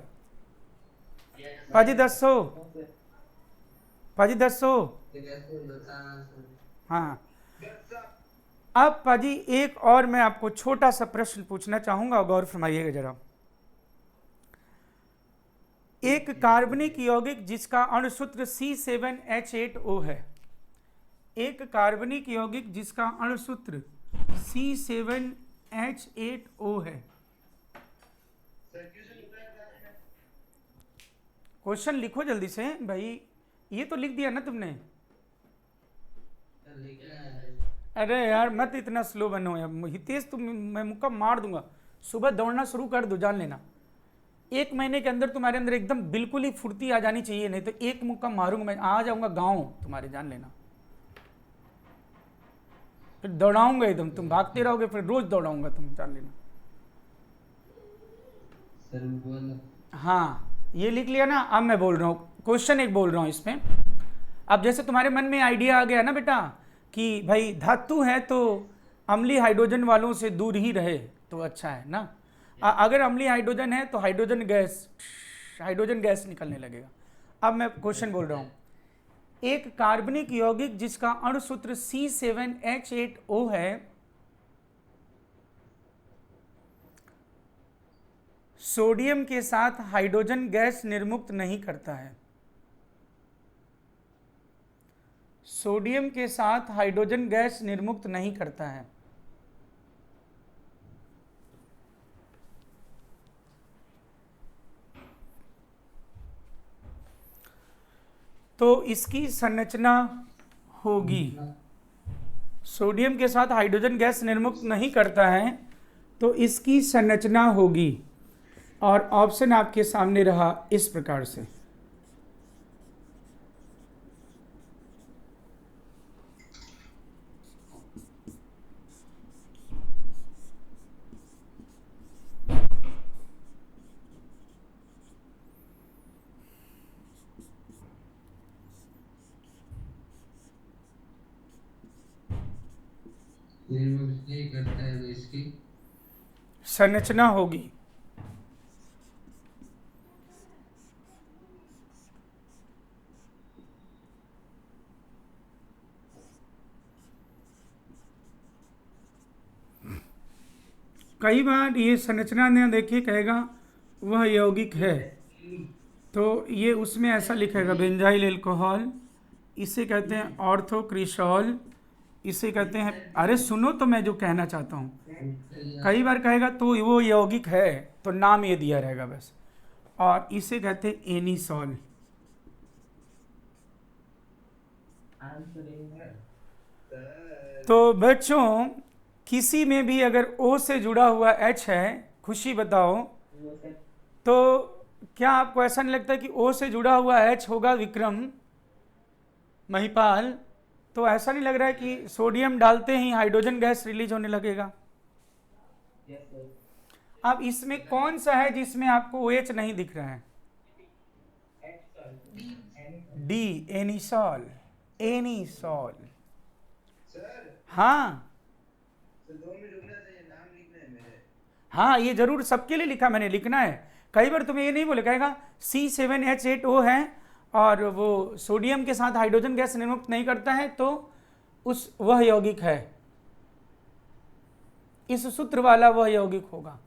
पाजी 10 पाजी 10। हाँ, अब पाजी एक और मैं आपको छोटा सा प्रश्न पूछना चाहूंगा, गौर फरमाइएगा जरा। एक कार्बनिक यौगिक जिसका अणुसूत्र C7H8O है, एक कार्बनिक यौगिक जिसका अणुसूत्र C7H8O है। क्वेश्चन लिखो जल्दी से भाई, ये तो लिख दिया ना तुमने? अरे यार मत इतना स्लो बनो यार हितेश, तुम मैं मुक्का मार दूंगा। सुबह दौड़ना शुरू कर दो, जान लेना 1 महीने के अंदर तुम्हारे अंदर एकदम बिल्कुल ही फुर्ती आ जानी चाहिए, नहीं तो एक मुक्का मारूंगा मैं, आ जाऊंगा गाँव तुम्हारे, जान लेना। फिर दौड़ाऊंगा एकदम, तुम भागते रहोगे, फिर रोज दौड़ाऊंगा तुम, जान लेना। हाँ ये लिख लिया ना। अब मैं बोल रहा हूँ, क्वेश्चन एक बोल रहा हूँ इसमें। अब जैसे तुम्हारे मन में आइडिया आ गया ना बेटा कि भाई धातु है तो अम्लीय हाइड्रोजन वालों से दूर ही रहे तो अच्छा है ना। अगर अम्लीय हाइड्रोजन है तो हाइड्रोजन गैस निकलने लगेगा। अब मैं क्वेश्चन बोल रहा हूँ, एक कार्बनिक यौगिक जिसका अणुसूत्र C7H8O है, सोडियम के साथ हाइड्रोजन गैस निर्मुक्त नहीं करता है। सोडियम के साथ हाइड्रोजन गैस निर्मुक्त नहीं करता है। तो इसकी संरचना होगी, सोडियम के साथ हाइड्रोजन गैस निर्मुक्त नहीं करता है तो इसकी संरचना होगी, और ऑप्शन आपके सामने रहा इस प्रकार से। करता है तो इसकी संरचना होगी। कई बार ये संरचना ने देखिए कहेगा वह यौगिक है, तो ये उसमें ऐसा लिखेगा बेंजाइल अल्कोहल, इसे कहते हैं ऑर्थोक्रिसॉल, इसे कहते हैं, अरे सुनो तो मैं जो कहना चाहता हूँ, कई बार कहेगा तो वो यौगिक है तो नाम ये दिया रहेगा बस, और इसे कहते हैं एनिसॉल। तो बच्चों किसी में भी अगर O से जुड़ा हुआ H है, खुशी बताओ, तो क्या आपको ऐसा नहीं लगता कि O से जुड़ा हुआ H होगा विक्रम महिपाल? तो ऐसा नहीं लग रहा है कि सोडियम डालते ही हाइड्रोजन गैस रिलीज होने लगेगा? अब इसमें कौन सा है जिसमें आपको OH नहीं दिख रहा है? D, anisole, anisole. हाँ हाँ ये जरूर सबके लिए लिखा मैंने, लिखना है। कई बार तुम्हें ये नहीं बोले, कहेगा C7H8O है और वो सोडियम के साथ हाइड्रोजन गैस निर्मुक्त नहीं करता है तो उस वह यौगिक है, इस सूत्र वाला वह यौगिक होगा।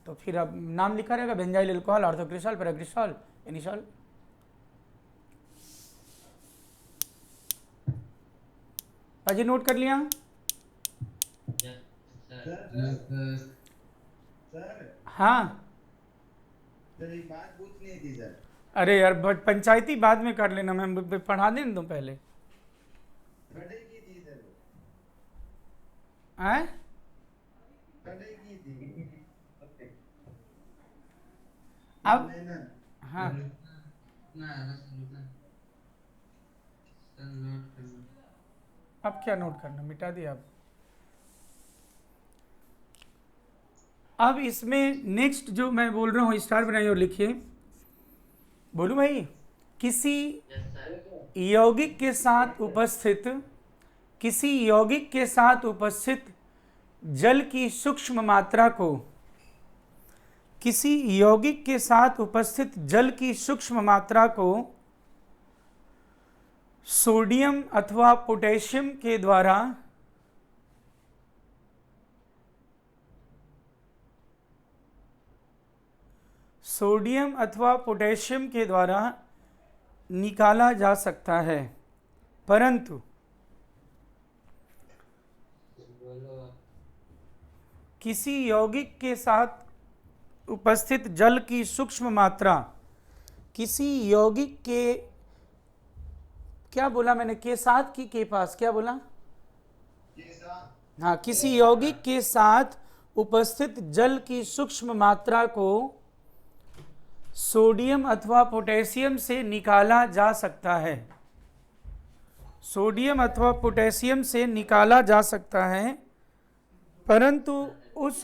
तो फिर अब नाम लिखा रहेगा benzyl alcohol, orthocresol, paraglycerol, anisole. Ajay note कर लिया? हाँ सर एक बात पूछनी थी सर। अरे यार पंचायती बाद में कर लेना, मैं पढ़ा दें तुम पहले। पढ़ाई की थी सर वो। हैं? पढ़ाई की थी। अब मैंने हाँ ना रस ना सर नोट करना अब क्या नोट करना, मिटा दिया अब इसमें नेक्स्ट जो मैं बोल रहा हूँ स्टार बनाइए और लिखिए। बोलू भाई, किसी यौगिक के साथ उपस्थित, किसी यौगिक के साथ उपस्थित जल की सूक्ष्म मात्रा को, किसी यौगिक के साथ उपस्थित जल की सूक्ष्म मात्रा को सोडियम अथवा पोटेशियम के द्वारा सोडियम अथवा पोटेशियम के द्वारा निकाला जा सकता है, परंतु किसी यौगिक के साथ उपस्थित जल की सूक्ष्म मात्रा, किसी यौगिक के, क्या बोला मैंने, के साथ की के पास, क्या बोला, हाँ, किसी यौगिक के साथ उपस्थित जल की सूक्ष्म मात्रा को सोडियम अथवा पोटेशियम से निकाला जा सकता है, सोडियम अथवा पोटेशियम से निकाला जा सकता है, परंतु उस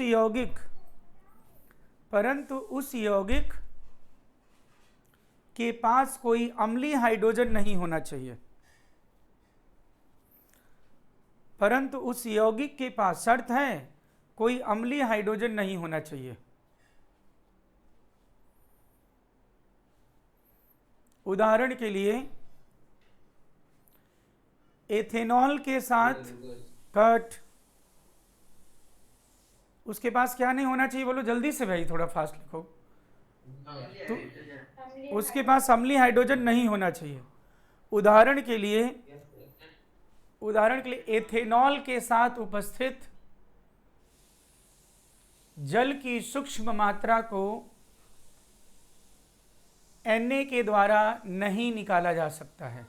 यौगिक के पास कोई अम्लीय हाइड्रोजन नहीं होना चाहिए, परंतु उस यौगिक के पास शर्त है कोई अम्लीय हाइड्रोजन नहीं होना चाहिए। उदाहरण के लिए एथेनॉल के साथ कट, उसके पास क्या नहीं होना चाहिए, बोलो जल्दी से भाई, थोड़ा फास्ट लिखो, तो उसके पास अम्लीय हाइड्रोजन नहीं होना चाहिए। उदाहरण के लिए एथेनॉल के साथ उपस्थित जल की सूक्ष्म मात्रा को Na के द्वारा नहीं निकाला जा सकता है,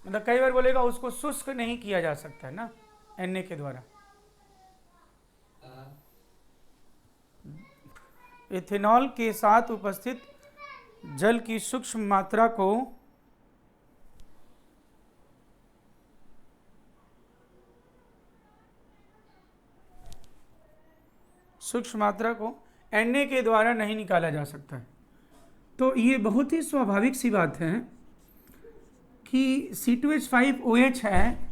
मतलब कई बार बोलेगा उसको शुष्क नहीं किया जा सकता है ना Na के द्वारा। एथेनॉल के साथ उपस्थित जल की सूक्ष्म मात्रा को Na के द्वारा नहीं निकाला जा सकता है। तो ये बहुत ही स्वाभाविक सी बात है कि C2H5OH है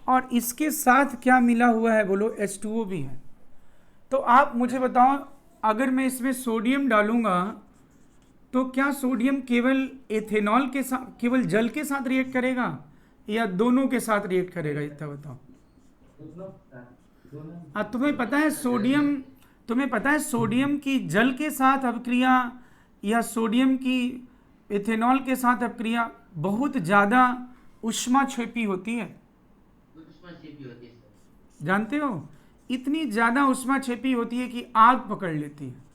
और इसके साथ क्या मिला हुआ है, बोलो H2O भी है। तो आप मुझे बताओ, अगर मैं इसमें सोडियम डालूंगा तो क्या सोडियम केवल एथेनॉल के साथ, केवल जल के साथ रिएक्ट करेगा या दोनों के साथ रिएक्ट करेगा, इतना बताओ। तुम्हें पता है सोडियम की जल के साथ अपक्रिया या सोडियम की एथेनॉल के साथ अपक्रिया बहुत ज़्यादा ऊष्माक्षेपी होती है, जानते हो, इतनी ज़्यादा ऊष्माक्षेपी होती है कि आग पकड़ लेती है।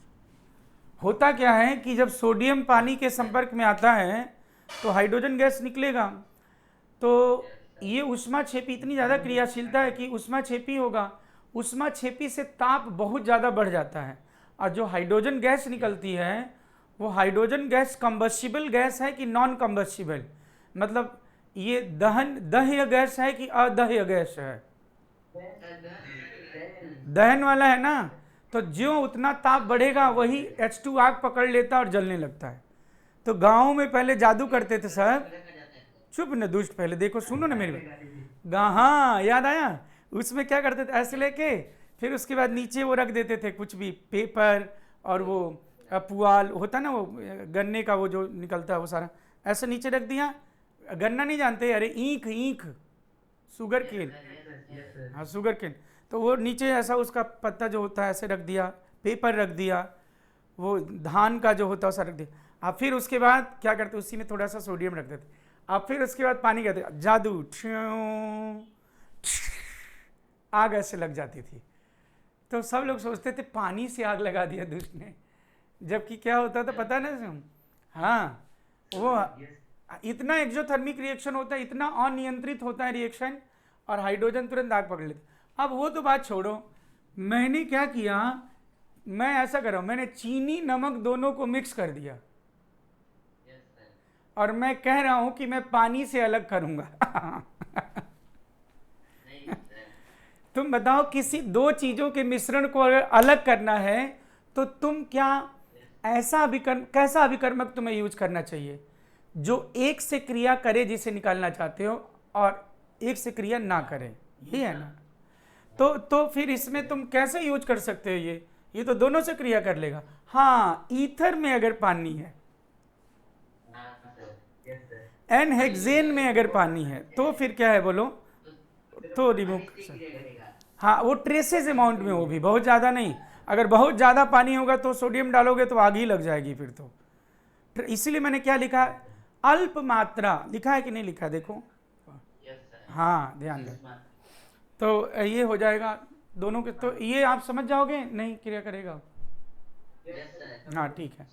होता क्या है कि जब सोडियम पानी के संपर्क में आता है तो हाइड्रोजन गैस निकलेगा, तो ये ऊष्माक्षेपी, इतनी ज़्यादा क्रियाशीलता है कि ऊष्माक्षेपी होगा, ऊष्माक्षेपी से ताप बहुत ज़्यादा बढ़ जाता है, और जो हाइड्रोजन गैस निकलती है वो हाइड्रोजन गैस कंबस्टिबल गैस है कि नॉन कंबस्टिबल, मतलब ये दह्य गैस है कि अदह्य गैस है, दहन वाला है ना। तो जो उतना ताप बढ़ेगा वही H2 आग पकड़ लेता और जलने लगता है। तो गाँव में पहले जादू करते थे साहब, चुप न दुष्ट, पहले देखो सुनो ना मेरी, हाँ याद आया, उसमें क्या करते थे, ऐसे लेके फिर उसके बाद नीचे वो रख देते थे कुछ भी, पेपर और वो पुआल होता ना, वो गन्ने का वो जो निकलता है वो सारा ऐसे नीचे रख दिया। गन्ना नहीं जानते, अरे ईख शुगर केन, हाँ शुगर केन, तो वो नीचे ऐसा उसका पत्ता जो होता है ऐसे रख दिया, पेपर रख दिया, वो धान का जो होता है ऐसा रख दिया। अब फिर उसके बाद क्या करते, उसी में थोड़ा सा सोडियम रख देते, अब फिर उसके बाद पानी कहते, जादू, आग ऐसे लग जाती थी। तो सब लोग सोचते थे पानी से आग लगा दिया दुष्ट ने, जबकि क्या होता था पता ना, हाँ वो इतना एक्सोथर्मिक रिएक्शन होता है, इतना अनियंत्रित होता है रिएक्शन, और हाइड्रोजन तुरंत आग पकड़ लेते। अब वो तो बात छोड़ो, मैंने क्या किया, मैं ऐसा कर रहा हूँ, मैंने चीनी नमक दोनों को मिक्स कर दिया, और मैं कह रहा हूं कि मैं पानी से अलग करूंगा। तुम बताओ, किसी दो चीजों के मिश्रण को अगर अलग करना है तो तुम क्या ऐसा अभिकर्म, कैसा अभिकर्मक तुम्हें यूज करना चाहिए जो एक से क्रिया करे जिसे निकालना चाहते हो और एक से क्रिया ना करे, यही है ना। तो फिर इसमें तुम कैसे यूज कर सकते हो, ये तो दोनों से क्रिया कर लेगा। हाँ, ईथर में अगर पानी है, एनहेक्सेन में अगर पानी है तो फिर क्या है बोलो, तो रिमूव कर सकते। हाँ, वो ट्रेसेस अमाउंट में, वो भी बहुत ज़्यादा नहीं। अगर बहुत ज़्यादा पानी होगा तो सोडियम डालोगे तो आग ही लग जाएगी फिर तो। इसीलिए मैंने क्या लिखा, अल्प मात्रा लिखा है कि नहीं लिखा, देखो। हाँ, ध्यान दें। तो ये हो जाएगा दोनों के, तो ये आप समझ जाओगे, नहीं क्रिया करेगा। हाँ ठीक है,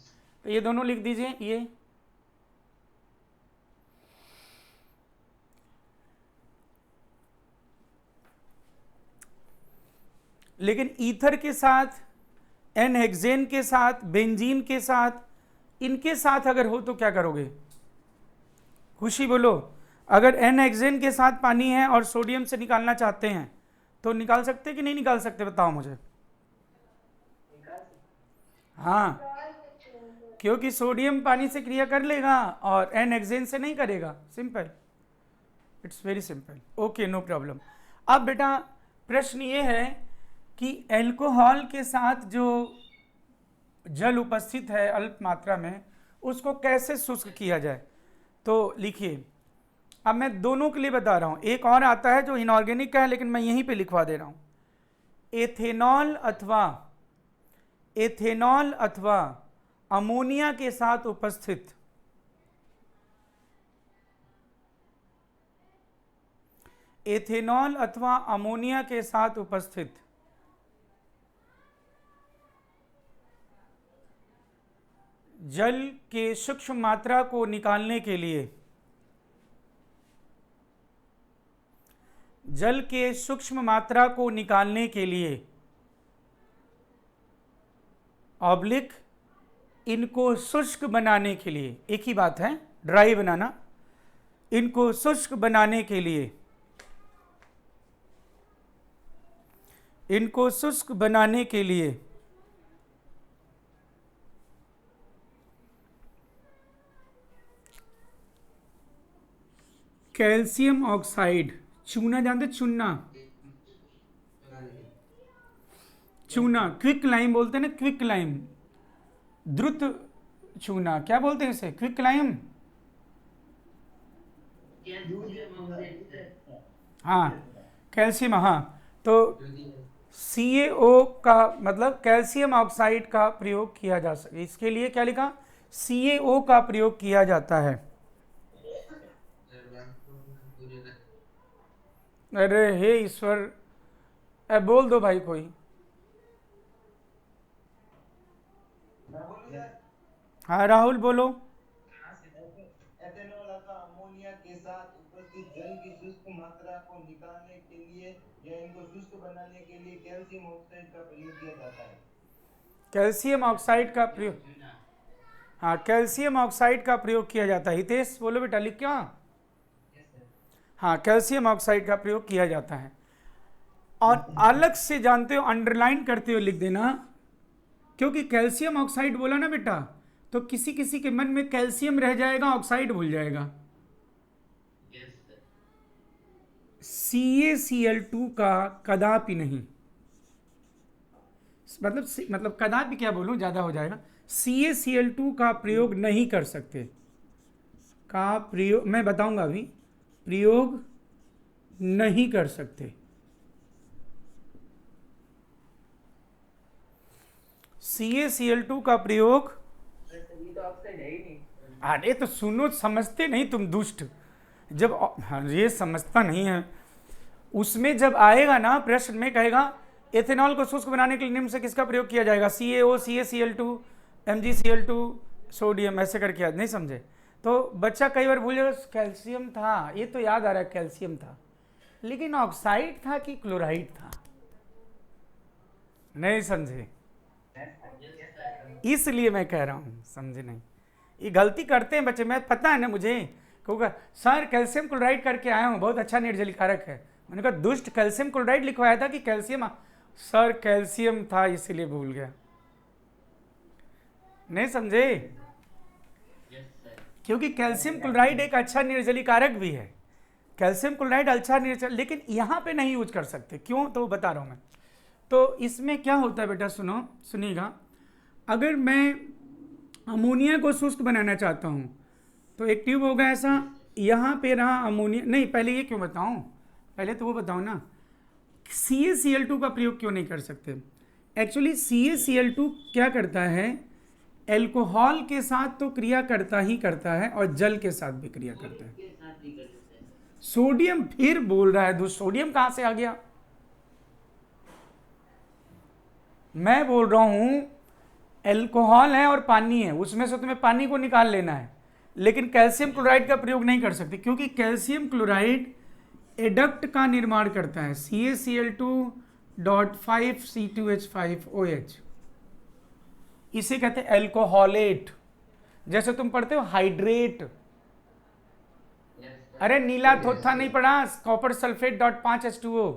तो ये दोनों लिख दीजिए ये। लेकिन ईथर के साथ, एनहेक्सेन के साथ, बेंजीन के साथ, इनके साथ अगर हो तो क्या करोगे, खुशी बोलो। अगर एनहेक्सेन के साथ पानी है और सोडियम से निकालना चाहते हैं तो निकाल सकते कि नहीं निकाल सकते, बताओ मुझे। हाँ, क्योंकि सोडियम पानी से क्रिया कर लेगा और एनहेक्सेन से नहीं करेगा, simple, it's very simple. Okay, no problem. अब बेटा प्रश्न ये है कि एल्कोहल के साथ जो जल उपस्थित है अल्प मात्रा में, उसको कैसे शुष्क किया जाए। तो लिखिए, अब मैं दोनों के लिए बता रहा हूं, एक और आता है जो इनऑर्गेनिक का है लेकिन मैं यहीं पे लिखवा दे रहा हूं। एथेनॉल अथवा अमोनिया के साथ उपस्थित एथेनॉल अथवा अमोनिया के साथ उपस्थित जल के सूक्ष्म मात्रा को निकालने के लिए, जल के सूक्ष्म मात्रा को निकालने के लिए ऑब्लिक इनको शुष्क बनाने के लिए, एक ही बात है, ड्राई बनाना, इनको शुष्क बनाने के लिए, इनको शुष्क बनाने के लिए कैल्शियम ऑक्साइड, चूना जानते, चूना, क्विक लाइम बोलते हैं ना, क्विक लाइम, द्रुत चूना, क्या बोलते हैं इसे, क्विक लाइम। हाँ, कैल्शियम, हाँ, तो CaO का मतलब कैल्शियम ऑक्साइड का प्रयोग किया जा सके, इसके लिए क्या लिखा, CaO का प्रयोग किया जाता है। अरे हे ईश्वर, बोल दो भाई कोई। हाँ राहुल बोलो। एथेनॉल अथवा अमोनिया के साथ उपस्थित जल की शुष्क मात्रा को निकालने के लिए या इनको शुष्क बनाने के लिए कैल्शियम ऑक्साइड का प्रयोग किया जाता है। कैल्शियम ऑक्साइड का प्रयोग, हाँ कैल्शियम ऑक्साइड का प्रयोग किया जाता है। हितेश बोलो बेटा, लिख क्या। हाँ, कैल्शियम ऑक्साइड का प्रयोग किया जाता है। और अलग से जानते हो, अंडरलाइन करते हो लिख देना, क्योंकि कैल्शियम ऑक्साइड बोला ना बेटा तो किसी किसी के मन में कैल्शियम रह जाएगा, ऑक्साइड भूल जाएगा। CaCl2 का कदापि नहीं, मतलब कदापि क्या बोलूं, ज्यादा हो जाएगा, CaCl2 का प्रयोग नहीं कर सकते, का प्रयोग मैं बताऊंगा अभी, प्रयोग नहीं कर सकते। CaCl2 का प्रयोग, अरे तो सुनो, समझते नहीं तुम दुष्ट, जब ये समझता नहीं है, उसमें जब आएगा ना प्रश्न में कहेगा एथेनॉल को शुष्क बनाने के लिए निम्न से किसका प्रयोग किया जाएगा, CaO, CaCl2, MgCl2, सोडियम, ऐसे करके याद नहीं समझे तो बच्चा कई बार भूल जाएगा कैल्शियम था, ये तो याद आ रहा है कैल्शियम था, लेकिन ऑक्साइड था कि क्लोराइड था, नहीं समझे, इसलिए मैं कह रहा हूं, समझे नहीं, ये गलती करते हैं बच्चे, मैं पता है ना मुझे, क्योंकि सर कैल्शियम क्लोराइड करके आया हूँ, बहुत अच्छा निर्जलीकारक है। मैंने कहा दुष्ट कैल्शियम क्लोराइड लिखवाया था कि कैल्शियम, सर कैल्शियम था इसीलिए भूल गया। नहीं समझे? क्योंकि कैल्शियम क्लोराइड एक अच्छा निर्जलीकारक भी है, कैल्शियम क्लोराइड अच्छा निर्जल, लेकिन यहाँ पे नहीं यूज कर सकते। क्यों? तो बता रहा हूँ मैं। तो इसमें क्या होता है बेटा, सुनो, सुनिएगा। अगर मैं अमोनिया को शुष्क बनाना चाहता हूँ तो एक ट्यूब होगा ऐसा, यहाँ पे रहा अमोनिया, नहीं पहले ये क्यों बताऊँ, पहले तो वो बताओ ना, CaCl2 का प्रयोग क्यों नहीं कर सकते। एक्चुअली CaCl2 क्या करता है, एल्कोहल के साथ तो क्रिया करता ही करता है और जल के साथ भी क्रिया करता है। सोडियम फिर बोल रहा है, सोडियम कहां से आ गया? मैं बोल रहा हूं एल्कोहल है और पानी है, उसमें से तुम्हें पानी को निकाल लेना है, लेकिन कैल्शियम क्लोराइड का प्रयोग नहीं कर सकते, क्योंकि कैल्शियम क्लोराइड एडक्ट का निर्माण करता है, CaCl2.5C2H5OH, इसे कहते हैं एल्कोहलेट। जैसे तुम पढ़ते हो हाइड्रेट, अरे नीला थोथा नहीं पढ़ा, कॉपर सल्फेट .5H2O,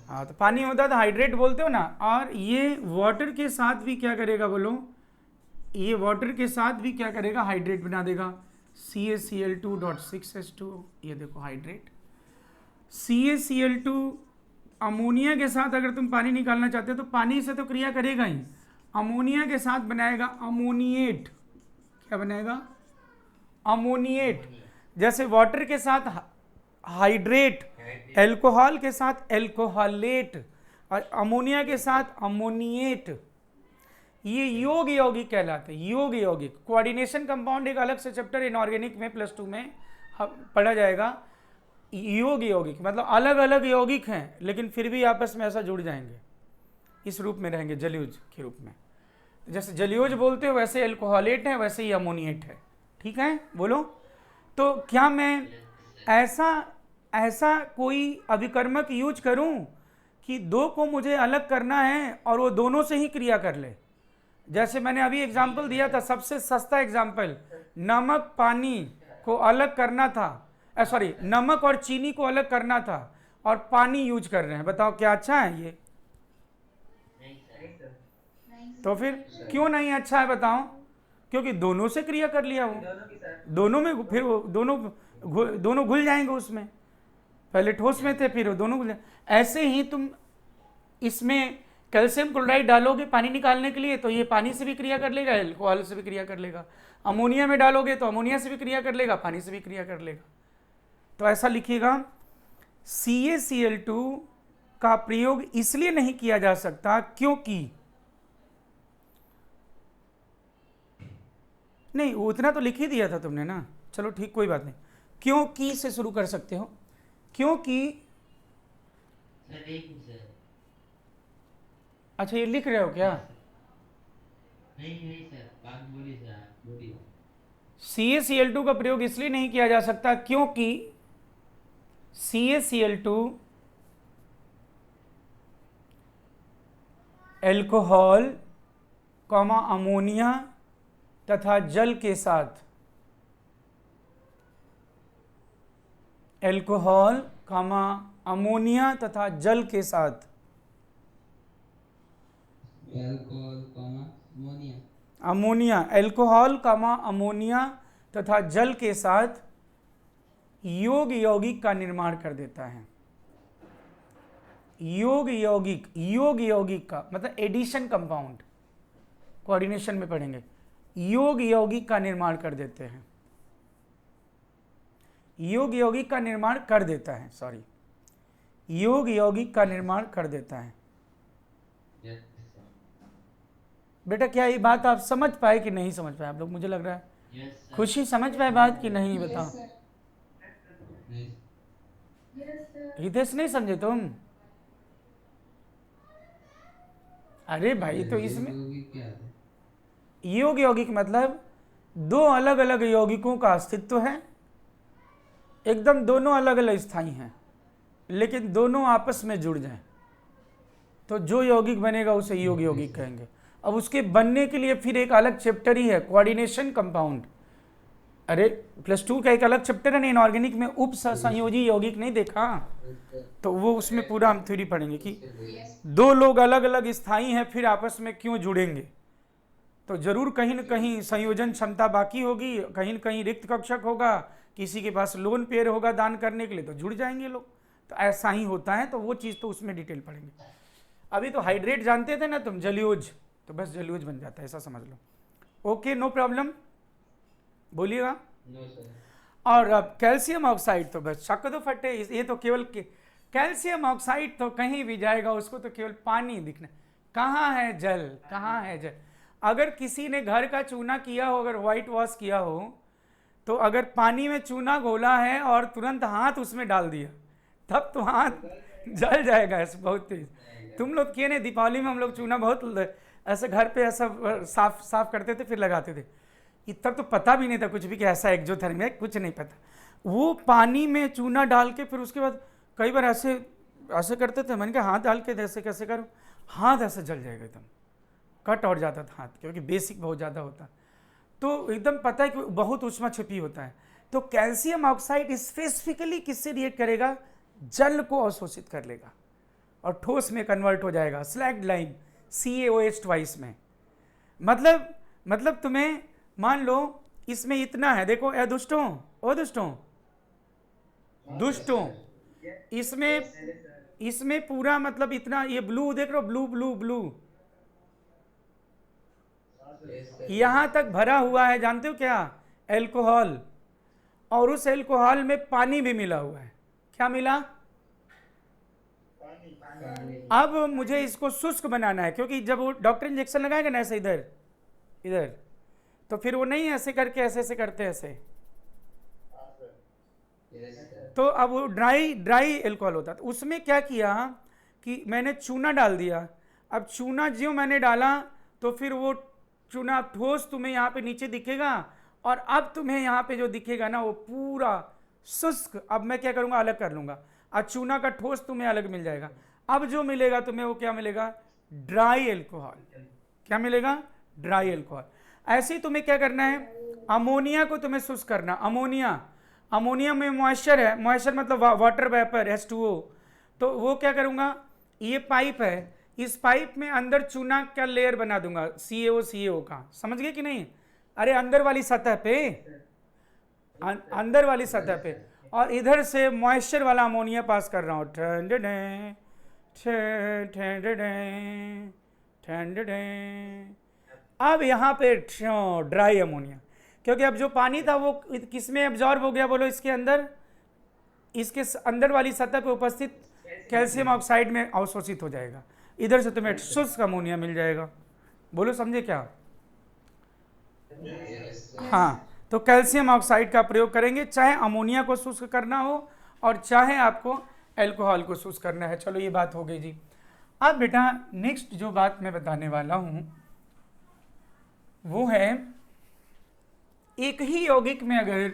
हाँ तो पानी होता है तो हाइड्रेट बोलते हो ना। और ये वाटर के साथ भी क्या करेगा बोलो, ये वाटर के साथ भी क्या करेगा, हाइड्रेट बना देगा, CaCl2.6H2O, ये देखो हाइड्रेट। CaCl2 अमोनिया के साथ अगर तुम पानी निकालना चाहते हो तो पानी से तो क्रिया करेगा ही, अमोनिया के साथ बनाएगा अमोनिएट। क्या बनाएगा? अमोनिएट। जैसे वाटर के साथ हाइड्रेट, एल्कोहल के साथ एल्कोहलेट, और अमोनिया के साथ अमोनिएट। ये योग यौगिक कहलाते हैं, योग यौगिक। कोऑर्डिनेशन कंपाउंड एक अलग से चैप्टर इनऑर्गेनिक में +2 में पढ़ा जाएगा। योग यौगिक मतलब अलग अलग यौगिक हैं लेकिन फिर भी आपस में ऐसा जुड़ जाएंगे, इस रूप में रहेंगे, जलयुज के रूप में। जैसे जलयुज बोलते हो वैसे एल्कोहलेट है, वैसे ही अमोनिएट है। ठीक है, बोलो। तो क्या मैं ऐसा कोई अभिकर्मक यूज करूं कि दो को मुझे अलग करना है और वो दोनों से ही क्रिया कर ले? जैसे मैंने अभी एग्जाम्पल दिया था, सबसे सस्ता एग्जाम्पल, नमक पानी को अलग करना था, सॉरी नमक और चीनी को अलग करना था और पानी यूज कर रहे हैं, बताओ क्या अच्छा है ये? तो फिर क्यों नहीं अच्छा है बताओ? क्योंकि दोनों से क्रिया कर लिया वो, दोनों में, फिर वो दोनों घुल जाएंगे उसमें, पहले ठोस में थे फिर वो दोनों घुल। ऐसे ही तुम इसमें कैल्शियम क्लोराइड डालोगे पानी निकालने के लिए तो ये पानी से भी क्रिया कर लेगा, एल्कोहल से भी क्रिया कर लेगा। अमोनिया में डालोगे तो अमोनिया से भी क्रिया कर लेगा, पानी से भी क्रिया कर लेगा। तो ऐसा लिखिएगा, CaCl2 का प्रयोग इसलिए नहीं किया जा सकता क्योंकि, नहीं उतना तो लिख ही दिया था तुमने ना, चलो ठीक कोई बात नहीं, क्योंकि से शुरू कर सकते हो, क्योंकि अच्छा ये लिख रहे हो क्या? नहीं सर, बात बोलिए सर, बोलिए। CaCl2 का प्रयोग इसलिए नहीं किया जा सकता क्योंकि CaCl2 एल्कोहल, अमोनिया तथा जल के साथ, एल्कोहल, अमोनिया तथा जल के साथ, अमोनिया, एल्कोहल, अमोनिया तथा जल के साथ योग यौगिक का निर्माण कर देता है। योग यौगिक का मतलब एडिशन कंपाउंड, कोऑर्डिनेशन में पढ़ेंगे, योग यौगिक का निर्माण कर देते हैं, योग यौगिक का निर्माण कर देता है, सॉरी, योग यौगिक का निर्माण कर देता है। बेटा क्या ये बात आप समझ पाए कि नहीं समझ पाए आप लोग? मुझे लग रहा है खुशी समझ पाए बात कि नहीं, बताओ। हितेश नहीं समझे तुम? अरे भाई तो इसमें योग यौगिक मतलब दो अलग अलग यौगिकों का अस्तित्व है, एकदम दोनों अलग अलग स्थायी हैं लेकिन दोनों आपस में जुड़ जाएं तो जो यौगिक बनेगा उसे योग यौगिक कहेंगे। अब उसके बनने के लिए फिर एक अलग चैप्टर ही है, कोऑर्डिनेशन कंपाउंड। अरे +2 का एक अलग चैप्टर है ना इनऑर्गेनिक में, उप संयोजी यौगिक, नहीं देखा? तो वो उसमें पूरा हम थ्योरी पढ़ेंगे कि दो लोग अलग अलग स्थायी हैं फिर आपस में क्यों जुड़ेंगे। तो जरूर कहीं न कहीं संयोजन क्षमता बाकी होगी, कहीं न कहीं रिक्त कक्षक होगा, किसी के पास लोन पेयर होगा दान करने के लिए, तो जुड़ जाएंगे लोग। तो ऐसा ही होता है, तो वो चीज़ तो उसमें डिटेल पढ़ेंगे। अभी तो हाइड्रेट जानते थे ना तुम, जलयोज, तो बस जलयोज बन जाता है, ऐसा समझ लो। ओके, नो प्रॉब्लम, बोलिएगा। No sir. और अब कैल्शियम ऑक्साइड तो बस शक दो फटे, ये तो केवल कैल्शियम ऑक्साइड तो कहीं भी जाएगा, उसको तो केवल पानी दिखना। कहाँ है जल, कहाँ है जल? अगर किसी ने घर का चूना किया हो, अगर व्हाइट वॉश किया हो, तो अगर पानी में चूना घोला है और तुरंत हाथ उसमें डाल दिया, तब तो हाथ जल जाएगा ऐसे बहुत तेज। तुम लोग किए नहीं, दीपावली में हम लोग चूना बहुत ऐसे घर पे ऐसा साफ करते थे फिर लगाते थे, तब तो पता भी नहीं था कुछ भी कि ऐसा एक्जोथर्मिया, कुछ नहीं पता। वो पानी में चूना डाल के फिर उसके बाद कई बार ऐसे ऐसे करते थे, मैंने कहा हाथ डाल के ऐसे कैसे करूँ, हाथ ऐसे जल जाएगा एकदम, कट और जाता था हाथ, क्योंकि बेसिक बहुत ज़्यादा होता, तो एकदम पता है कि बहुत ऊष्मा छिपी होता है। तो कैल्शियम ऑक्साइड स्पेसिफिकली किससे रिएक्ट करेगा? जल को अवशोषित कर लेगा और ठोस में कन्वर्ट हो जाएगा, स्लैग्ड लाइम CaOH ट्वाइस में। मतलब तुम्हें मान लो इसमें इतना है, देखो ए दुष्टों, ओ दुष्टों, इसमें पूरा मतलब इतना, ये ब्लू देख रहे हो, ब्लू ब्लू ब्लू यहां तक भरा हुआ है, जानते हो क्या? एल्कोहल। और उस एल्कोहल में पानी भी मिला हुआ है। क्या मिला? अब मुझे इसको शुष्क बनाना है, क्योंकि जब वो डॉक्टर इंजेक्शन लगाएगा ना ऐसे इधर, तो फिर वो नहीं ऐसे करके ऐसे करते ऐसे, तो अब वो ड्राई एल्कोहल होता है। तो उसमें क्या किया कि मैंने चूना डाल दिया। अब चूना जो मैंने डाला, तो फिर वो चूना ठोस तुम्हें यहाँ पे नीचे दिखेगा, और अब तुम्हें यहाँ पे जो दिखेगा ना वो पूरा शुष्क। अब मैं क्या करूँगा, अलग कर लूँगा, और चूना का ठोस तुम्हें अलग मिल जाएगा। अब जो मिलेगा तुम्हें वो क्या मिलेगा? Dry alcohol. क्या मिलेगा? Dry alcohol. ऐसे ही तुम्हें क्या करना है, अमोनिया को तुम्हें शुष्क करना। अमोनिया में मॉइस्चर है, मॉइस्चर मतलब वाटर वेपर H2O। तो वो क्या करूँगा, ये पाइप है, इस पाइप में अंदर चूना का लेयर बना दूंगा CaO का, समझ गए कि नहीं? अरे अंदर वाली सतह पे, अंदर वाली सतह पे, और इधर से मॉइस्चर वाला अमोनिया पास कर रहा हूँ, अब यहाँ पे ड्राई अमोनिया, क्योंकि अब जो पानी था वो किस में एब्जॉर्ब हो गया बोलो? इसके अंदर वाली सतह पे उपस्थित कैल्शियम ऑक्साइड में अवशोषित हो जाएगा। इधर से तुम्हें शुष्क अमोनिया मिल जाएगा। बोलो समझे क्या? हाँ, तो कैल्शियम ऑक्साइड का प्रयोग करेंगे, चाहे अमोनिया को शुष्क करना हो और चाहे आपको एल्कोहल को शुष्क करना है। चलो ये बात हो गई जी। अब बेटा नेक्स्ट जो बात मैं बताने वाला हूँ वो है, एक ही यौगिक में अगर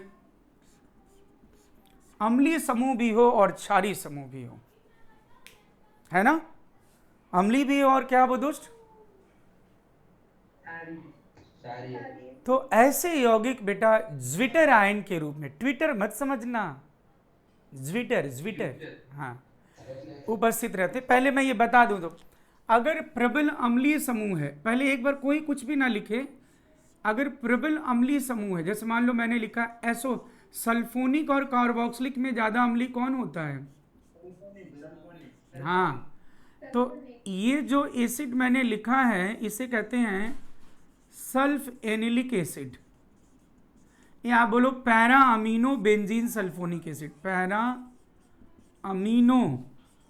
अम्लीय समूह भी हो और क्षारीय समूह भी हो, है ना? अम्लीय भी हो और क्या वो दुष्ट? तो ऐसे यौगिक बेटा ज्विटर आयन के रूप में, ट्विटर मत समझना, ज्विटर हाँ, उपस्थित रहते। पहले मैं ये बता दूं, तो अगर प्रबल अम्लीय समूह है, पहले एक बार कोई कुछ भी ना लिखे, अगर प्रबल अम्लीय समूह है, जैसे मान लो मैंने लिखा एसो, सल्फोनिक और कार्बोक्सिलिक में ज्यादा अम्लीय कौन होता है? हाँ, तो ये जो एसिड मैंने लिखा है इसे कहते हैं सल्फ एनिलिक एसिड, या आप बोलो para amino benzene sulphonic acid. Para amino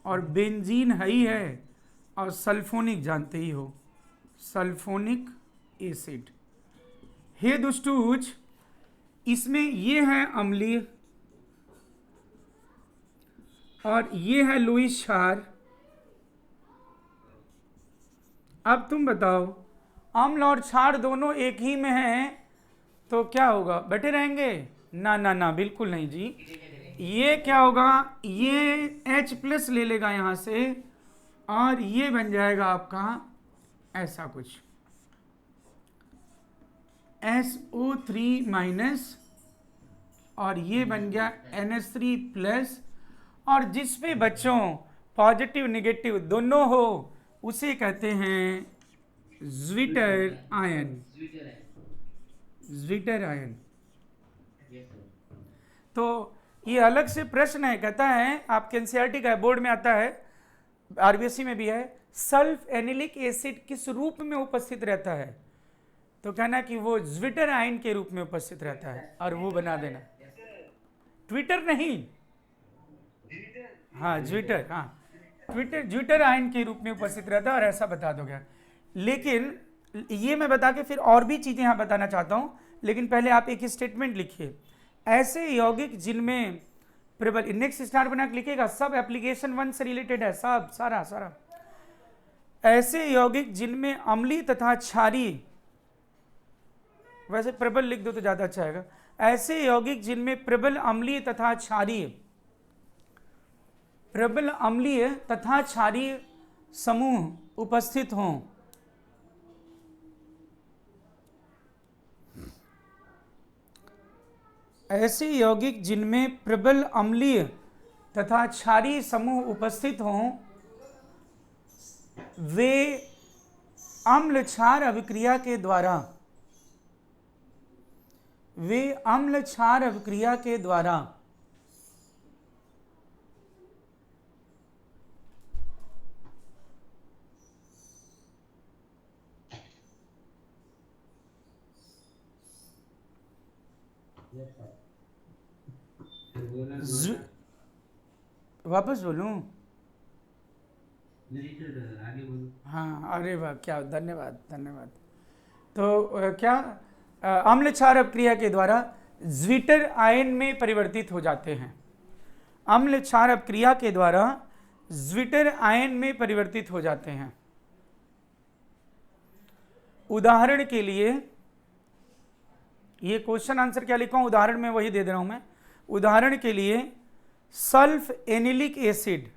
और बेंजीन है ही है, और सल्फोनिक जानते ही हो, सल्फोनिक एसिड। हे दुष्टूच, इसमें ये है अम्लीय और ये है लुईस क्षार। अब तुम बताओ, अम्ल और क्षार दोनों एक ही में हैं तो क्या होगा? बटे रहेंगे? ना ना ना, बिल्कुल नहीं जी। ये क्या होगा, ये H+ ले लेगा यहाँ से, और ये बन जाएगा आपका ऐसा कुछ, SO3 माइनस, और ये बन गया NH3 प्लस, और जिस पे बच्चों पॉजिटिव निगेटिव दोनों हो उसे कहते हैं ज्विटर आयन। स्वीटर है। Zwitter ion. Yes sir. तो ये अलग से प्रश्न है, कहता है आपके एनसीईआरटी का बोर्ड में आता है, आरबीएससी में भी है, सल्फ एनिलिक एसिड किस रूप में उपस्थित रहता है, तो कहना कि वो ज्विटर आयन के रूप में उपस्थित रहता है, और वो बना देना। ट्विटर नहीं, हाँ ज्विटर, हाँ ज्विटर आयन के रूप में उपस्थित रहता है, और ऐसा बता दोगे। लेकिन ये मैं बता के फिर और भी चीजें यहाँ बताना चाहता हूँ, लेकिन पहले आप एक स्टेटमेंट लिखिए। ऐसे यौगिक जिनमें प्रबल, नेक्स्ट स्टार बना के लिखिएगा, सब एप्लीकेशन 1 से रिलेटेड है, सब सारा। ऐसे यौगिक जिनमें अम्लीय तथा क्षारीय, वैसे प्रबल लिख दो तो ज्यादा अच्छा आएगा। ऐसे यौगिक जिनमें प्रबल अम्लीय तथा क्षारीय समूह उपस्थित हों, ऐसे यौगिक जिनमें प्रबल अम्लीय तथा क्षारीय समूह उपस्थित हों, वे अम्ल क्षार अभिक्रिया के द्वारा यस सर। फिर बोलना वापस बोलूं? नहीं सर, आगे बोलो। हाँ, अरे वाह, क्या धन्यवाद। तो क्या अम्ल क्षार अपक्रिया के द्वारा ज्विटर आयन में परिवर्तित हो जाते हैं। अम्ल क्षार अपक्रिया के द्वारा ज्विटर आयन में परिवर्तित हो जाते हैं। उदाहरण के लिए, ये क्वेश्चन आंसर क्या लिखा हूं, उदाहरण में वही दे दे रहा हूं मैं। उदाहरण के लिए सल्फ एनिलिक एसिड,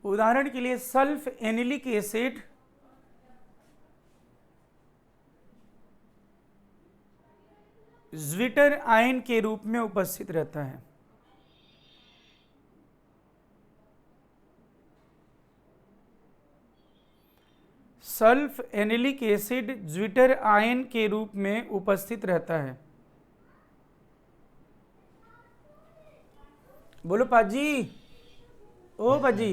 उदाहरण के लिए सल्फ एनिलिक एसिड ज्विटर आयन के रूप में उपस्थित रहता है। सल्फ एनिलिक एसिड ज्विटर आयन के रूप में उपस्थित रहता है। बोलो पाजी, ओ पाजी।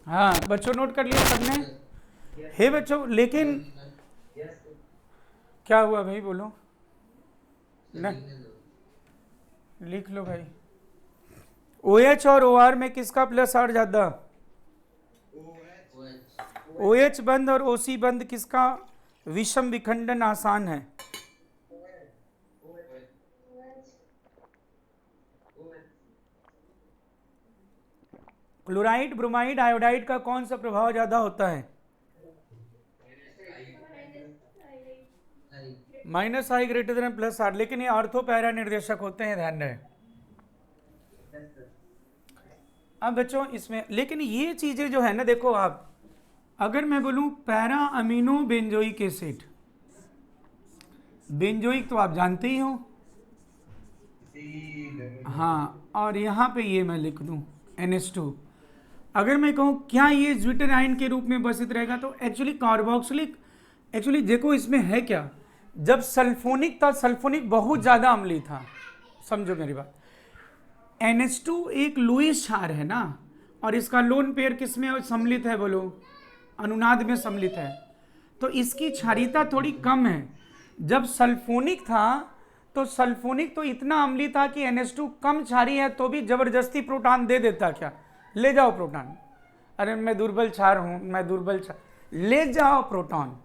हाँ बच्चों, नोट कर लिया सबने? हे बच्चों, लेकिन क्या हुआ भाई, बोलो ना, लिख लो भाई। OH और OR में किसका प्लस आर ज्यादा? OH बंद और OC बंद किसका विषम विखंडन आसान है? क्लोराइड, ब्रोमाइड, आयोडाइड का कौन सा प्रभाव ज्यादा होता है? Minus I greater than plus R, लेकिन ये ऑर्थो पैरा निर्देशक होते हैं, ध्यान रहे। अब बच्चों इसमें, लेकिन ये चीजें जो है ना, देखो आप, अगर मैं बोलूं para amino benzoic acid, benzoic तो आप जानते ही हो, हाँ, और यहाँ पे ये मैं लिख दूं NH2। अगर मैं कहूँ क्या ये ज्विटर आयन के रूप में उपस्थित रहेगा, तो एक्चुअली कार्बोक्सिलिक, एक्चुअली देखो इसमें है क्या, जब सल्फोनिक था, सल्फोनिक बहुत ज्यादा अम्लीय था, समझो मेरी बात। NH2 एक लुईस क्षार है ना, और इसका लोन पेयर किसमें सम्मिलित है, बोलो? अनुनाद में सम्मिलित है, तो इसकी क्षारीयता थोड़ी कम है। जब सल्फोनिक था तो सल्फोनिक तो इतना अम्लीय था कि NH2 कम क्षारीय है तो भी जबरदस्ती प्रोटॉन दे देता, क्या ले जाओ प्रोटॉन, अरे मैं दुर्बल क्षार हूं, मैं दुर्बल क्षार, ले जाओ प्रोटॉन,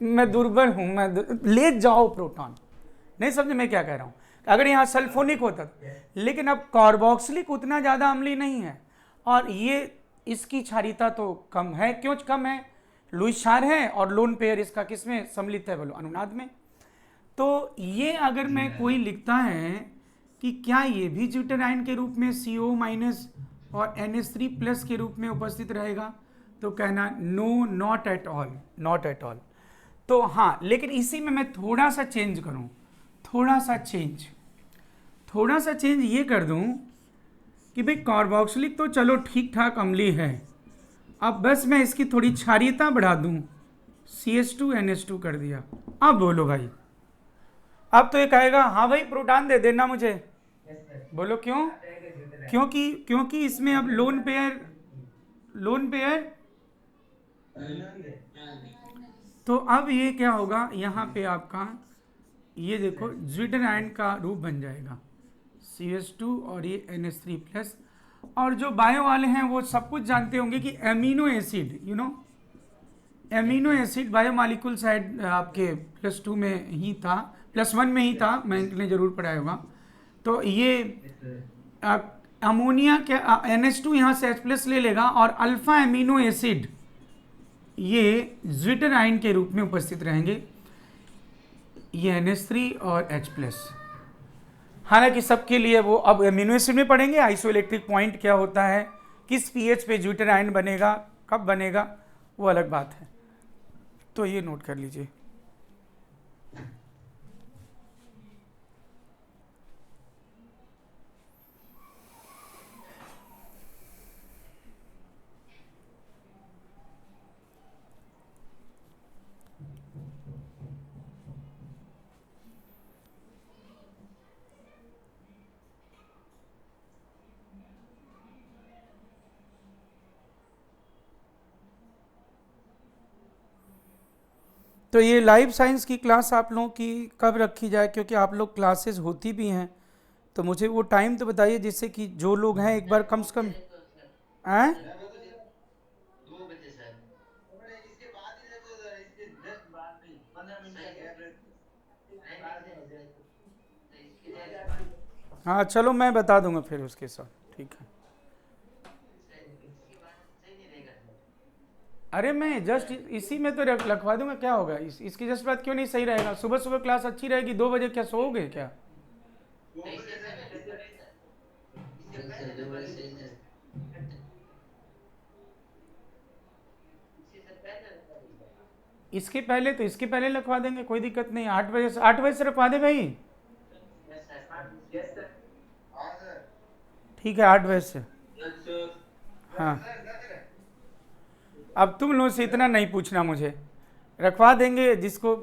मैं दुर्बल हूं, ले जाओ प्रोटॉन। नहीं समझे मैं क्या कह रहा हूं? अगर यहाँ सल्फोनिक होता लेकिन अब कार्बोक्सिलिक उतना ज़्यादा अम्लीय नहीं है और ये इसकी क्षारीयता तो कम है। क्यों कम है? लुईस क्षार है और लोन पेयर इसका किसमें सम्मिलित है? बोलो अनुनाद में। तो ये अगर मैं कोई लिखता है कि क्या ये भी ज्यूटेराइन के रूप में CO माइनस और NH3 प्लस के रूप में उपस्थित रहेगा, तो कहना no, not at all, not at all. तो हाँ, लेकिन इसी में मैं थोड़ा सा चेंज करूं, थोड़ा सा चेंज ये कर दूं कि भाई कार्बोक्सिलिक तो चलो ठीक ठाक अम्लीय है, अब बस मैं इसकी थोड़ी क्षारीयता बढ़ा दूं, CH2NH2 कर दिया। अब बोलो भाई, अब तो ये कहेगा हाँ भाई प्रोटॉन दे देना मुझे। बोलो क्यों? क्योंकि इसमें अब लोन पेयर तो अब ये क्या होगा, यहाँ पे आपका ये देखो ज्यूटेराइन का रूप बन जाएगा, CH2 और ये NH3 प्लस। और जो बायो वाले हैं वो सब कुछ जानते होंगे कि amino acid, amino acid biomolecule side आपके +2 में ही था, +1 में ही था, मैंने जरूर पढ़ाया होगा। तो ये अमोनिया के NH2 यहाँ से H+ ले लेगा और अल्फा एमिनो एसिड ये ज्यूटेराइन के रूप में उपस्थित रहेंगे, ये NH3 और H+। हालांकि सबके लिए वो अब एमिनो एसिड में पढ़ेंगे, आइसोइलेक्ट्रिक पॉइंट क्या होता है, किस pH पे ज्यूटेराइन बनेगा, कब बनेगा, वो अलग बात है। तो ये नोट कर लीजिए। तो ये लाइफ साइंस की क्लास आप लोगों की कब रखी जाए, क्योंकि आप लोग क्लासेस होती भी हैं, तो मुझे वो टाइम तो बताइए जिससे कि जो लोग हैं एक बार कम से कम हैं। 2 बजे सर, इसके बाद ही रहते सर, इसके जस्ट बाद नहीं, 15 मिनट का गैप रहता है। हाँ चलो मैं बता दूंगा फिर उसके साथ, ठीक है। अरे मैं जस्ट इसी में तो लिखवा दूंगा, क्या होगा, इसकी जस्ट बात क्यों नहीं सही रहेगा? सुबह सुबह क्लास अच्छी रहेगी, 2 बजे क्या सोओगे क्या? इसके पहले तो इसके पहले लिखवा देंगे, कोई दिक्कत नहीं, 8 बजे से 8 बजे से रखवा दे भाई। ठीक है 8 बजे से। हाँ अब तुम लोगों से इतना नहीं पूछना मुझे, रखवा देंगे, जिसको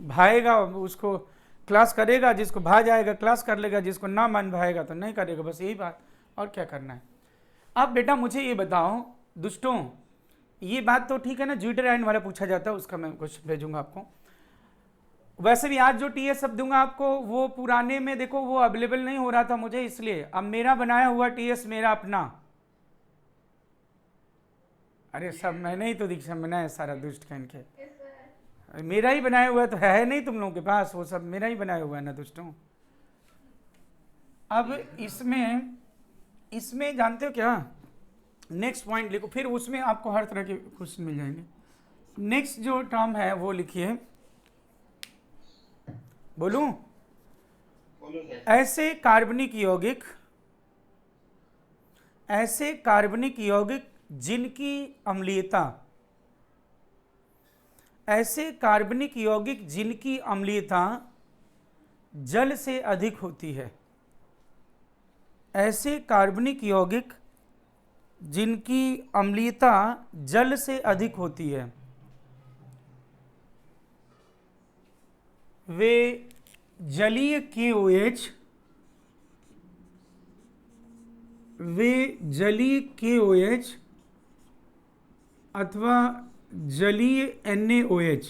भाएगा उसको क्लास करेगा, जिसको भा जाएगा क्लास कर लेगा, जिसको ना मन भाएगा तो नहीं करेगा, बस यही बात, और क्या करना है। अब बेटा मुझे ये बताओ दुष्टों, ये बात तो ठीक है ना, ज्यूटेराइन वाला पूछा जाता है, उसका मैं कुछ भेजूंगा आपको। वैसे भी आज जो TS सब दूंगा आपको वो पुराने में देखो वो अवेलेबल नहीं हो रहा था मुझे, इसलिए अब मेरा बनाया हुआ TS मेरा अपना, अरे सब मैंने ही तो दीक्षा बनाया सारा, दुष्ट कहन के मेरा ही बनाया हुआ तो है नहीं तुम लोगों के पास, वो सब मेरा ही बनाया हुआ है ना दुष्टों। अब इसमें जानते हो क्या, नेक्स्ट पॉइंट लिखो, फिर उसमें आपको हर तरह के क्वेश्चन मिल जाएंगे। नेक्स्ट जो टर्म है वो लिखिए, बोलूं, ऐसे कार्बनिक यौगिक जिनकी अम्लीयता, ऐसे कार्बनिक यौगिक जिनकी अम्लीयता जल से अधिक होती है, ऐसे कार्बनिक यौगिक जिनकी अम्लीयता जल से अधिक होती है, वे जलीय KOH अथवा जलीय NaOH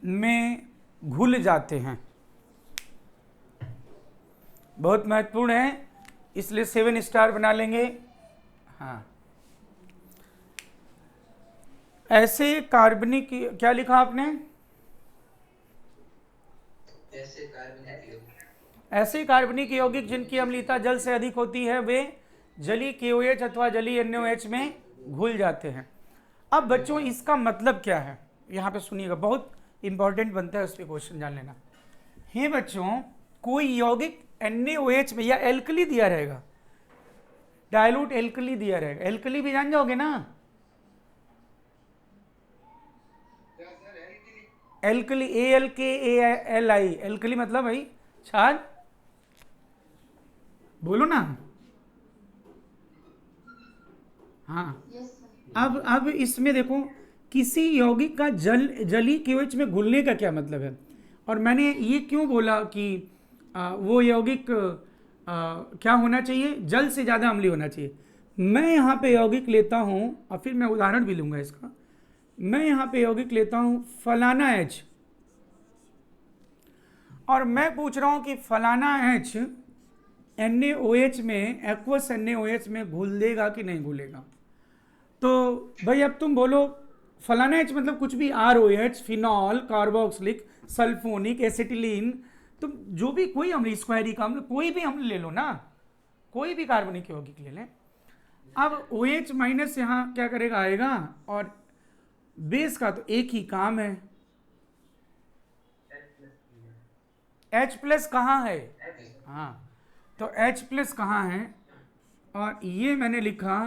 में घुल जाते हैं। बहुत महत्वपूर्ण है, इसलिए 7 स्टार बना लेंगे। हाँ, ऐसे कार्बनिक, क्या लिखा आपने? ऐसे कार्बनिक यौगिक जिनकी अम्लता जल से अधिक होती है वे जलीय KOH अथवा जलीय NaOH में घुल जाते हैं। अब बच्चों इसका मतलब क्या है, यहाँ पे सुनिएगा, बहुत इंपॉर्टेंट बनता है, उस पर क्वेश्चन जान लेना। हे बच्चों, कोई यौगिक NaOH में या एल्कली दिया रहेगा, डायलूट एल्कली दिया रहेगा, एल्कली भी जान जाओगे ना, एल्कली ALKALI, एल्कली मतलब भाई क्षार, बोलो ना। हाँ, अब इसमें देखो, किसी यौगिक का जलीय KOH में घुलने का क्या मतलब है, और मैंने ये क्यों बोला कि वो यौगिक क्या होना चाहिए, जल से ज़्यादा अम्लीय होना चाहिए। मैं यहाँ पे यौगिक लेता हूँ, और फिर मैं उदाहरण भी लूँगा इसका। मैं यहाँ पे यौगिक लेता हूँ फलाना H, और मैं पूछ रहा हूँ कि फलाना H NaOH में, एक्वस NaOH में घुल देगा कि नहीं घुलेगा। तो भाई अब तुम बोलो, फलाना H मतलब कुछ भी, ROH, phenol, carboxylic, sulphonic, acetylene, तुम जो भी कोई अम्ल, स्क्वायरिक अम्ल, कोई भी अम्ल ले लो ना, कोई भी कार्बनिक यौगिक ले लें। अब OH माइनस यहाँ क्या करेगा, आएगा, और बेस का तो एक ही काम है, H प्लस कहाँ है, हाँ, तो H प्लस कहाँ है, और ये मैंने लिखा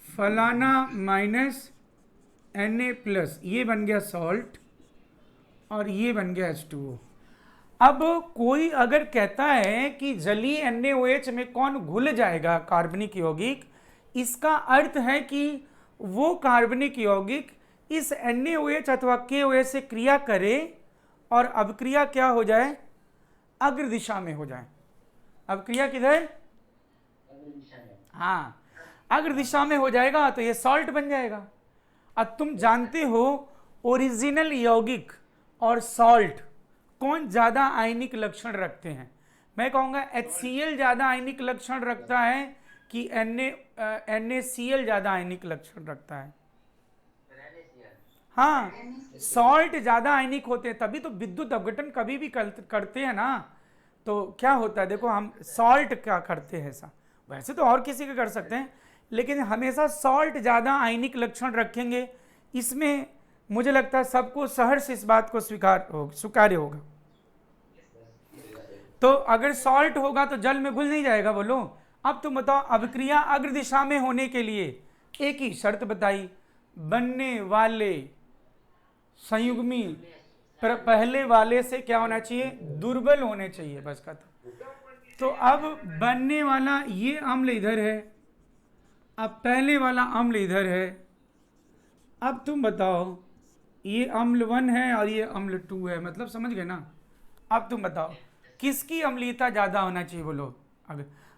फलाना माइनस Na प्लस, ये बन गया सॉल्ट, और ये बन गया H2O। अब कोई अगर कहता है कि जलीय NaOH में कौन घुल जाएगा, कार्बनिक यौगिक, इसका अर्थ है कि वो कार्बनिक यौगिक इस NaOH अथवा KOH से क्रिया करे और अभिक्रिया क्या हो जाए, अग्र दिशा में हो जाए। अभिक्रिया किधर, हाँ, अग्र दिशा में हो जाएगा, तो ये सॉल्ट बन जाएगा। अब तुम जानते हो ओरिजिनल यौगिक और सॉल्ट कौन ज्यादा आयनिक लक्षण रखते हैं। मैं कहूँगा HCl ज्यादा आयनिक लक्षण रखता है कि NaCl ज्यादा आयनिक लक्षण रखता है। हाँ, सॉल्ट ज्यादा आयनिक होते हैं, तभी तो विद्युत अपघटन कभी भी करते हैं ना, तो क्या होता है, देखो हम सॉल्ट क्या करते हैं ऐसा, वैसे तो और किसी का कर सकते हैं, लेकिन हमेशा सॉल्ट ज़्यादा आयनिक लक्षण रखेंगे। इसमें मुझे लगता है सबको सहर्ष इस बात को स्वीकार्य होगा। तो अगर सॉल्ट होगा तो जल में घुल नहीं जाएगा, बोलो। अब तुम बताओ, अभिक्रिया अग्र दिशा में होने के लिए एक ही शर्त बताई, बनने वाले संयुग्मी पहले वाले से क्या होना चाहिए, दुर्बल होने चाहिए, बस खत्म। तो अब बनने वाला ये अम्ल इधर है, अब पहले वाला अम्ल इधर है। अब तुम बताओ, ये अम्ल 1 है और ये अम्ल 2 है, मतलब समझ गए ना। अब तुम बताओ किसकी अम्लीयता ज़्यादा होना चाहिए, बोलो।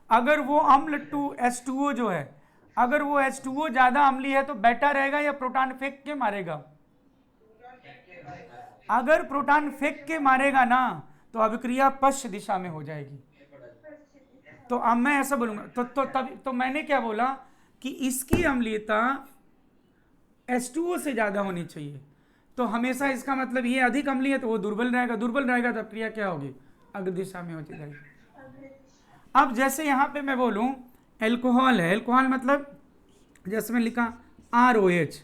अगर वो अम्ल 2 H2O जो है, अगर वो H2O ज़्यादा अम्लीय है तो बेटा रहेगा या प्रोटॉन फेंक के मारेगा? अगर प्रोटॉन फेंक के मारेगा ना तो अभिक्रिया पश्च दिशा में हो जाएगी। तो अब मैं ऐसा बोलूंगा, तो मैंने क्या बोला कि इसकी अम्लीयता H2O से ज्यादा होनी चाहिए। तो हमेशा इसका मतलब ये अधिक अम्लीय है तो वो दुर्बल रहेगा, दुर्बल रहेगा तो क्रिया क्या होगी, अग्र दिशा में हो जाएगी। अब जैसे यहाँ पे मैं बोलूँ एल्कोहल है, एल्कोहल मतलब जैसे मैं लिखा ROH,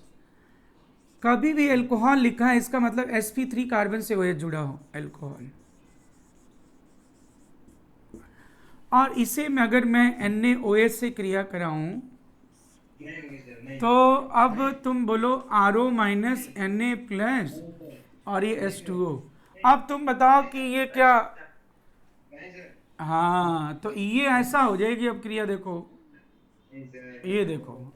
कभी भी एल्कोहल लिखा है इसका मतलब sp3 कार्बन से OH जुड़ा हो, एल्कोहल। और इसे में अगर मैं NaOH से क्रिया कराऊं तो अब तुम बोलो RO माइनस Na प्लस और ये H2O। अब तुम बताओ कि ये क्या, हाँ, तो ये ऐसा हो जाएगी अब क्रिया, देखो ये देखो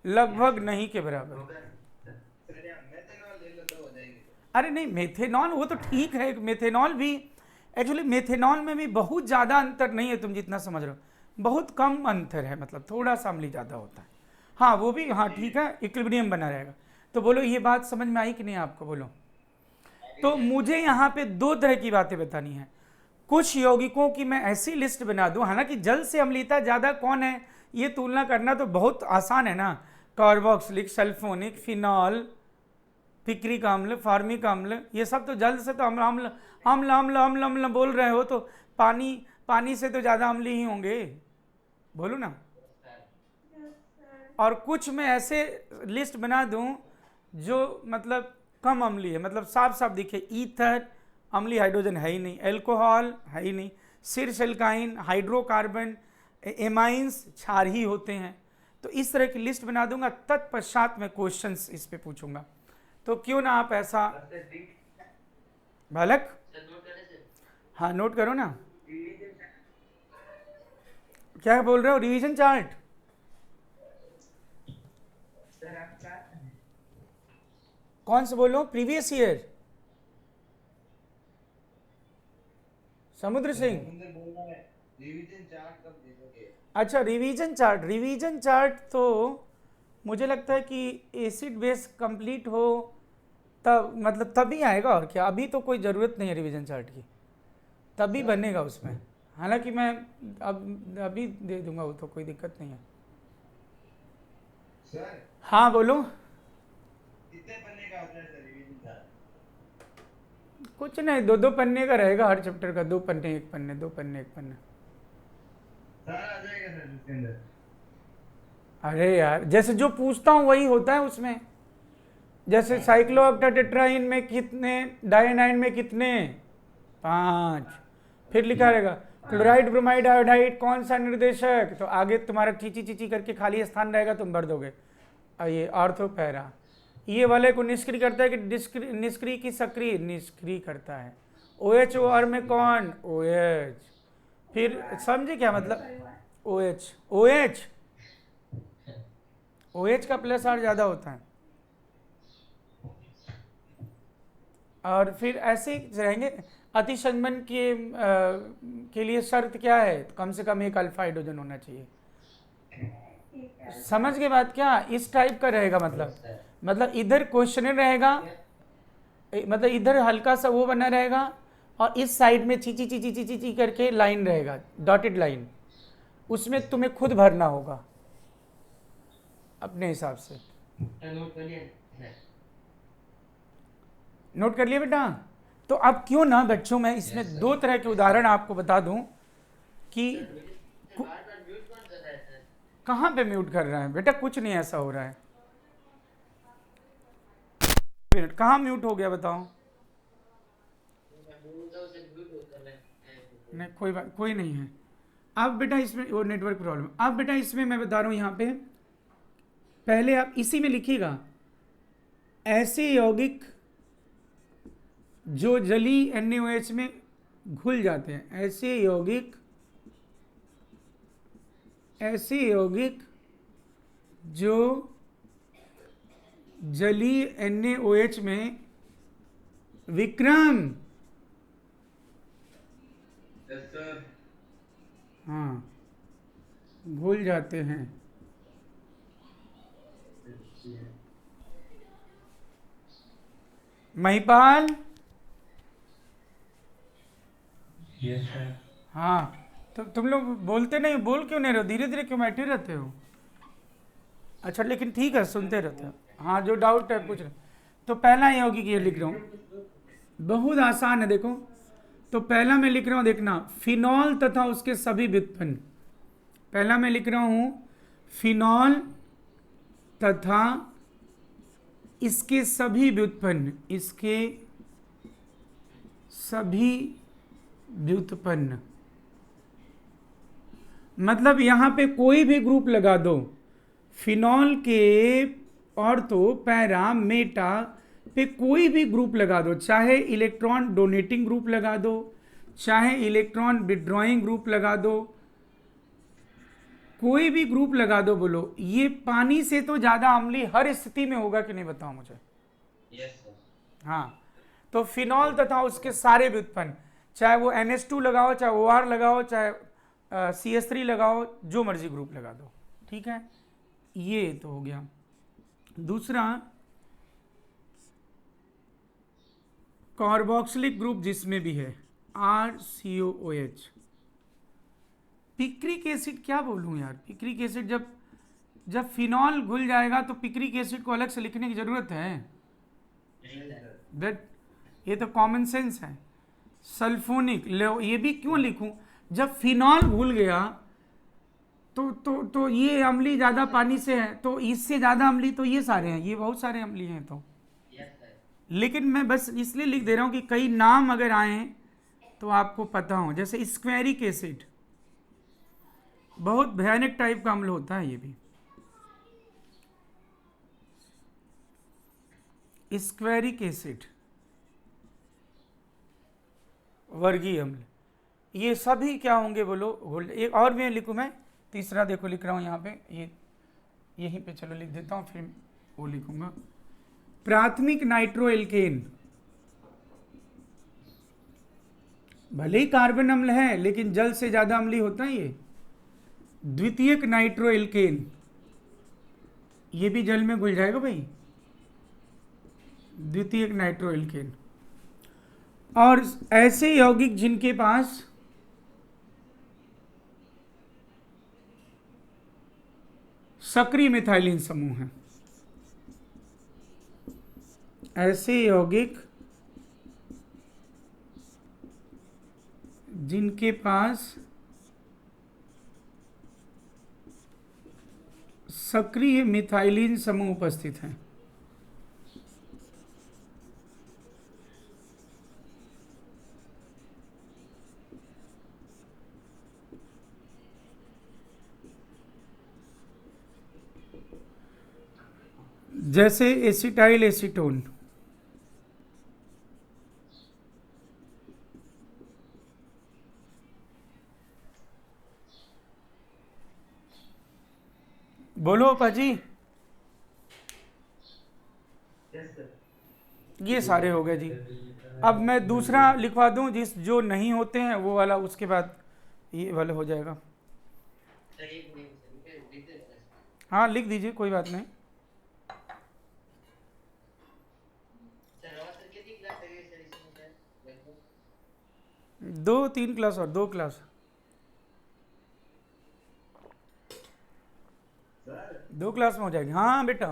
लगभग नहीं के बराबर। अरे नहीं, मेथेनॉल वो तो ठीक है, मेथेनॉल भी एक्चुअली मेथेनॉल में भी बहुत ज़्यादा अंतर नहीं है, तुम जितना समझ रहे हो, बहुत कम अंतर है, मतलब थोड़ा सा अम्लीय ज़्यादा होता है। हाँ वो भी, हाँ ठीक है, इक्विलिब्रियम बना रहेगा। तो बोलो ये बात समझ में आई कि नहीं आपको, बोलो। तो मुझे यहाँ पे दो तरह की बातें बतानी है। कुछ यौगिकों की मैं ऐसी लिस्ट बना दूं, हालांकि जल से अम्लीयता ज़्यादा कौन है ये तुलना करना तो बहुत आसान है ना, कार्बोक्सिलिक, सल्फोनिक, फिनॉल, पिक्रिक अम्ल, फार्मिक अम्ल, ये सब तो जल से तो अम्ल अम्ल अम्ल अम्ल अम्ल अम्ल बोल रहे हो, तो पानी से तो ज़्यादा अम्ली ही होंगे, बोलो ना। और कुछ मैं ऐसे लिस्ट बना दूं जो मतलब कम अम्ली है, मतलब साफ साफ दिखे, ईथर अम्ली हाइड्रोजन है ही नहीं, एल्कोहल है ही नहीं, शीर्ष एल्काइन, हाइड्रोकार्बन, एमाइंस क्षार ही होते हैं। तो इस तरह की लिस्ट बना दूंगा, तत्पश्चात मैं क्वेश्चंस इस पे पूछूंगा। तो क्यों ना आप ऐसा, बालक, हाँ नोट करो ना, क्या बोल रहे हो, रिवीजन चार्ट? कौन से बोलो, प्रीवियस ईयर? समुद्र सिंह, रिवीजन चार्ट कब दे दोगे? अच्छा रिवीजन चार्ट तो मुझे लगता है कि एसिड बेस कंप्लीट हो तब, मतलब तभी आएगा, और क्या, अभी तो कोई ज़रूरत नहीं है रिवीजन चार्ट की, तभी बनेगा उसमें। हालांकि मैं अब अभी दे दूंगा, वो तो कोई दिक्कत नहीं है। सर हाँ बोलो। कितने पन्ने का होता है सर रिवीजन चार्ट? कुछ नहीं, दो दो पन्ने का रहेगा हर चैप्टर का, 2 पन्ने 1 पन्ने, 2 पन्ने 1 पन्ने। सारा आ जाएगा सर उसके अंदर? अरे यार, जैसे जो पूछता हूँ वही होता है उसमें। जैसे साइक्लोऑक्टाटेट्राइन में कितने, डायनाइन में कितने, 5, फिर लिखा रहेगा क्लोराइड, ब्रोमाइड, आयोडाइड कौन सा निर्देशक, तो आगे तुम्हारा चीची चीची करके खाली स्थान रहेगा, तुम भर दोगे। ये ऑर्थो पैरा, ये वाले को निष्क्रिय करता है कि निष्क्रिय की सक्रिय, निष्क्रिय करता है। OH और में कौन, OH, फिर समझे क्या मतलब, OH का प्लस R ज़्यादा होता है। और फिर ऐसे रहेंगे, अतिसंगमन के लिए शर्त क्या है, कम से कम 1 अल्फा हाइड्रोजन होना चाहिए। समझ के बाद क्या, इस टाइप का रहेगा, मतलब इधर क्वेश्चन रहेगा, मतलब इधर हल्का सा वो बना रहेगा, और इस साइड में ची ची ची ची ची ची ची करके लाइन रहेगा, डॉटेड लाइन, उसमें तुम्हें खुद भरना होगा अपने हिसाब से। नोट कर लिया बेटा? तो अब क्यों ना बच्चों, मैं इसमें 2 तरह के उदाहरण आपको बता दूं कि कहाँ पे म्यूट कर रहा है बेटा, कुछ नहीं ऐसा हो रहा है। मिनट, कहाँ म्यूट हो गया बताओ? नहीं कोई बात, कोई नहीं है। अब बेटा इसमें वो नेटवर्क प्रॉब्लम, अब बेटा इसमें मैं बता रहा हूँ, यहाँ पे पहले आप इसी में लिखिएगा, ऐसे यौगिक जो जली NaOH में घुल जाते हैं, ऐसे यौगिक जो जली NaOH में, विक्रम, हाँ, घुल जाते हैं। Mahipal, yes sir. हाँ, तो तुम लोग बोलते नहीं, बोल क्यों नहीं रहे हो, धीरे धीरे क्यों बैठे रहते हो? अच्छा लेकिन ठीक है, सुनते रहते हो। हाँ जो डाउट है पूछ रहे। तो पहला यौगिक ये लिख रहा हूँ, बहुत आसान है, देखो। तो पहला मैं लिख रहा हूँ, देखना, फिनॉल तथा उसके सभी व्युत्पन्न। पहला मैं लिख रहा हूँ फिनॉल तथा इसके सभी व्युत्पन्न, इसके सभी व्युत्पन्न, मतलब यहां पे कोई भी ग्रुप लगा दो, फिनॉल के ऑर्थो, पैरा, मेटा पे कोई भी ग्रुप लगा दो, चाहे इलेक्ट्रॉन डोनेटिंग ग्रुप लगा दो, चाहे इलेक्ट्रॉन विड्रॉइंग ग्रुप लगा दो, कोई भी ग्रुप लगा दो, बोलो ये पानी से तो ज्यादा अम्लीय हर स्थिति में होगा कि नहीं, बताओ मुझे। Yes sir. हाँ, तो फिनॉल तथा उसके सारे व्युत्पन्न, चाहे वो NH2 लगाओ, चाहे OR लगाओ, चाहे CH3 लगाओ, जो मर्जी ग्रुप लगा दो, ठीक है। ये तो हो गया। दूसरा कार्बोक्सिलिक ग्रुप जिसमें भी है RCOOH। पिक्रिक एसिड क्या बोलूं यार, पिक्रिक एसिड जब फिनॉल घुल जाएगा तो पिक्रिक एसिड को अलग से लिखने की जरूरत है? दैट ये तो कॉमन सेंस है। सल्फोनिक ये भी क्यों लिखूं? जब फिनॉल घुल गया तो ये अम्ली ज्यादा पानी से है, तो इससे ज्यादा अम्ली तो ये सारे हैं, ये बहुत सारे अम्ली हैं। तो लेकिन मैं बस इसलिए लिख दे रहा हूं कि कई नाम अगर आए तो आपको पता हो। जैसे स्क्वेरिक एसिड बहुत भयानक टाइप का अम्ल होता है, ये भी स्क्वेरिक एसिड, वर्गीय अम्ल, ये सभी क्या होंगे बोलो? एक और भी लिखूं मैं, तीसरा देखो लिख रहा हूं यहाँ पे, ये यहीं पे चलो लिख देता हूं, फिर वो लिखूंगा। प्राथमिक नाइट्रो एल्केन, भले ही कार्बन अम्ल है लेकिन जल से ज्यादा अम्ली होता है ये। द्वितीयक नाइट्रो एल्केन, ये भी जल में घुल जाएगा भाई, द्वितीयक नाइट्रो एल्केन। और ऐसे यौगिक जिनके पास सक्रिय मिथाइलिन समूह है, ऐसे यौगिक जिनके पास सक्रिय मिथाइलिन समूह उपस्थित है। जैसे एसिटाइल एसीटोन, बोलो पाजी। ये सारे हो गए जी। अब मैं दूसरा लिखवा दूं जो नहीं होते हैं वो वाला, उसके बाद ये वाला हो जाएगा। हाँ लिख दीजिए, कोई बात नहीं। दो 3 क्लास और 2 क्लास, 2 क्लास में हो जाएगी। हाँ बेटा,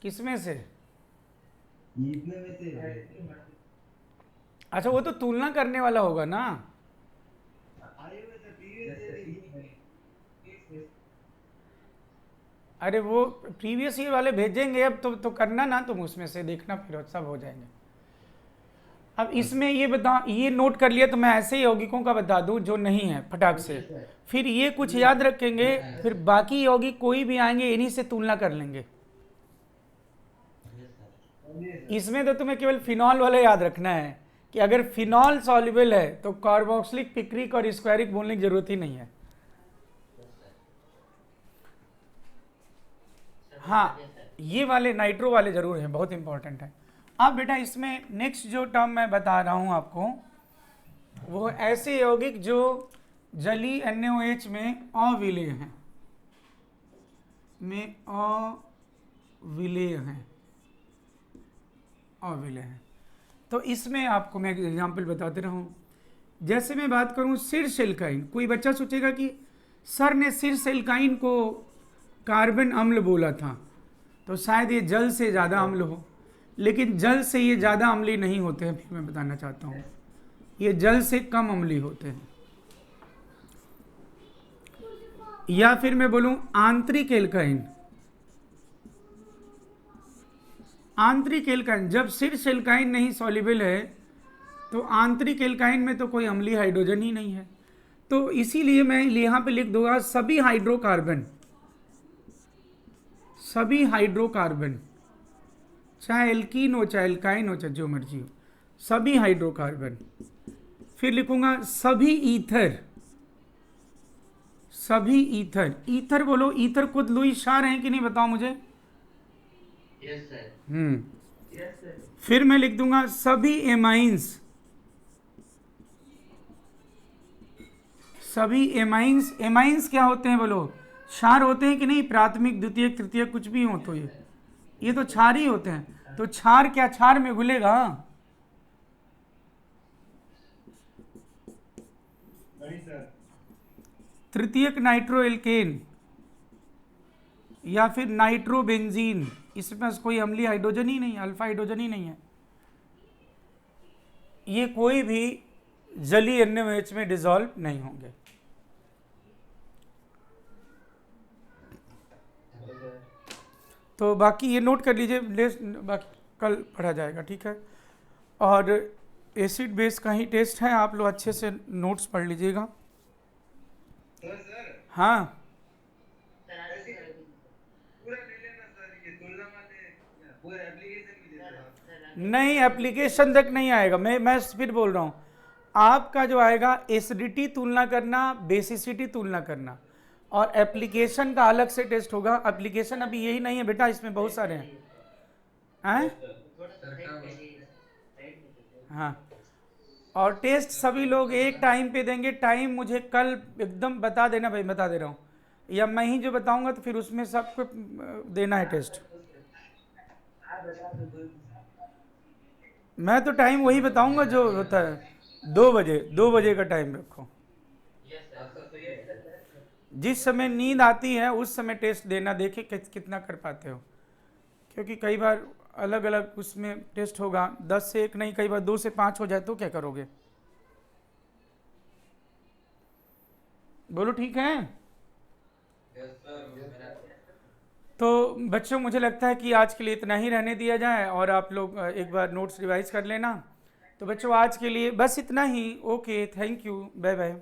किसमें से? इतने में से। अच्छा वो तो तुलना करने वाला होगा ना। अरे वो प्रीवियस ईयर वाले भेजेंगे, अब तो करना ना तुम, उसमें से देखना, फिर सब हो जाएंगे। अब इसमें ये बता, ये नोट कर लिया तो मैं ऐसे यौगिकों का बता दूं जो नहीं है फटाक से, फिर ये कुछ याद रखेंगे, फिर बाकी यौगिक कोई भी आएंगे इन्हीं से तुलना कर लेंगे। इसमें तो तुम्हें केवल फिनॉल वाला याद रखना है कि अगर फिनॉल सॉल्युबल है तो कार्बोक्सिलिक, पिक्रिक और स्क्वायरिक बोलने की जरूरत ही नहीं है। हाँ ये वाले नाइट्रो वाले जरूर हैं, बहुत इंपॉर्टेंट है। अब बेटा इसमें नेक्स्ट जो टर्म मैं बता रहा हूं आपको, वो ऐसे यौगिक जो जली NaOH में अविलेय हैं, अविलेय हैं। तो इसमें आपको मैं एग्जांपल बताते रहूं। जैसे मैं बात करूं शीर्ष एल्काइन, कोई बच्चा सोचेगा कि सर ने शीर्ष एल्काइन को कार्बन अम्ल बोला था, तो शायद ये जल से ज़्यादा अम्ल हो, लेकिन जल से ये ज़्यादा अम्ली नहीं होते हैं। फिर मैं बताना चाहता हूँ, ये जल से कम अम्ली होते हैं। या फिर मैं बोलूँ आंतरिक एल्काइन, आंतरिक एल्काइन, जब शीर्ष एल्काइन नहीं सॉल्युबल है तो आंतरिक एल्काइन में तो कोई अम्लीय हाइड्रोजन ही नहीं है। तो इसीलिए मैं यहाँ पे लिख दूंगा सभी हाइड्रोकार्बन, सभी हाइड्रोकार्बन, चाहे एल्कीन हो चाहे एल्काइन हो चाहे जो मर्जी हो, सभी हाइड्रोकार्बन। फिर लिखूंगा सभी ईथर, सभी ईथर। ईथर बोलो, ईथर खुद लुई शार हैं कि नहीं बताओ मुझे? Yes sir. फिर मैं लिख दूंगा सभी एमाइंस, सभी एमाइंस। एमाइंस क्या होते हैं बोलो? क्षार होते हैं कि नहीं? प्राथमिक, द्वितीयक, तृतीयक कुछ भी हो तो ये ये तो क्षार ही होते हैं, तो क्षार क्या क्षार में घुलेगा? नहीं सर। तृतीयक नाइट्रो एल्केन या फिर नाइट्रोबेंजीन, इसमें कोई अम्लीय हाइड्रोजन ही नहीं, अल्फा हाइड्रोजन ही नहीं है। ये कोई भी जलीय NaOH में डिसॉल्व नहीं होंगे। तो बाकी ये नोट कर लीजिए, बाकी कल पढ़ा जाएगा, ठीक है। और एसिड बेस का ही टेस्ट है, आप लोग अच्छे से नोट्स पढ़ लीजिएगा। सर हाँ पूरा ले लेना सर, ये तुलना वाले पूरा एप्लीकेशन भी दे देना। नहीं, एप्लीकेशन तक नहीं आएगा। मैं फिर बोल रहा हूँ, आपका जो आएगा एसिडिटी तुलना करना, बेसिसिटी तुलना करना, और एप्लीकेशन का अलग से टेस्ट होगा। एप्लीकेशन अभी यही नहीं है बेटा, इसमें बहुत सारे हैं। हाँ, और टेस्ट सभी लोग एक टाइम पे देंगे। टाइम मुझे कल एकदम बता देना भाई, बता दे रहा हूँ, या मैं ही जो बताऊंगा तो फिर उसमें सबको देना है टेस्ट। मैं तो टाइम वही बताऊंगा जो होता है, 2 बजे का टाइम रखो। जिस समय नींद आती है उस समय टेस्ट देना, देखे कितना कर पाते हो, क्योंकि कई बार अलग अलग उसमें टेस्ट होगा, 10 से 1 नहीं, कई बार 2 से 5 हो जाए तो क्या करोगे? बोलो ठीक है। तो बच्चों मुझे लगता है कि आज के लिए इतना ही रहने दिया जाए, और आप लोग एक बार नोट्स रिवाइज कर लेना। तो बच्चों आज के लिए बस इतना ही। Okay, thank you, bye bye.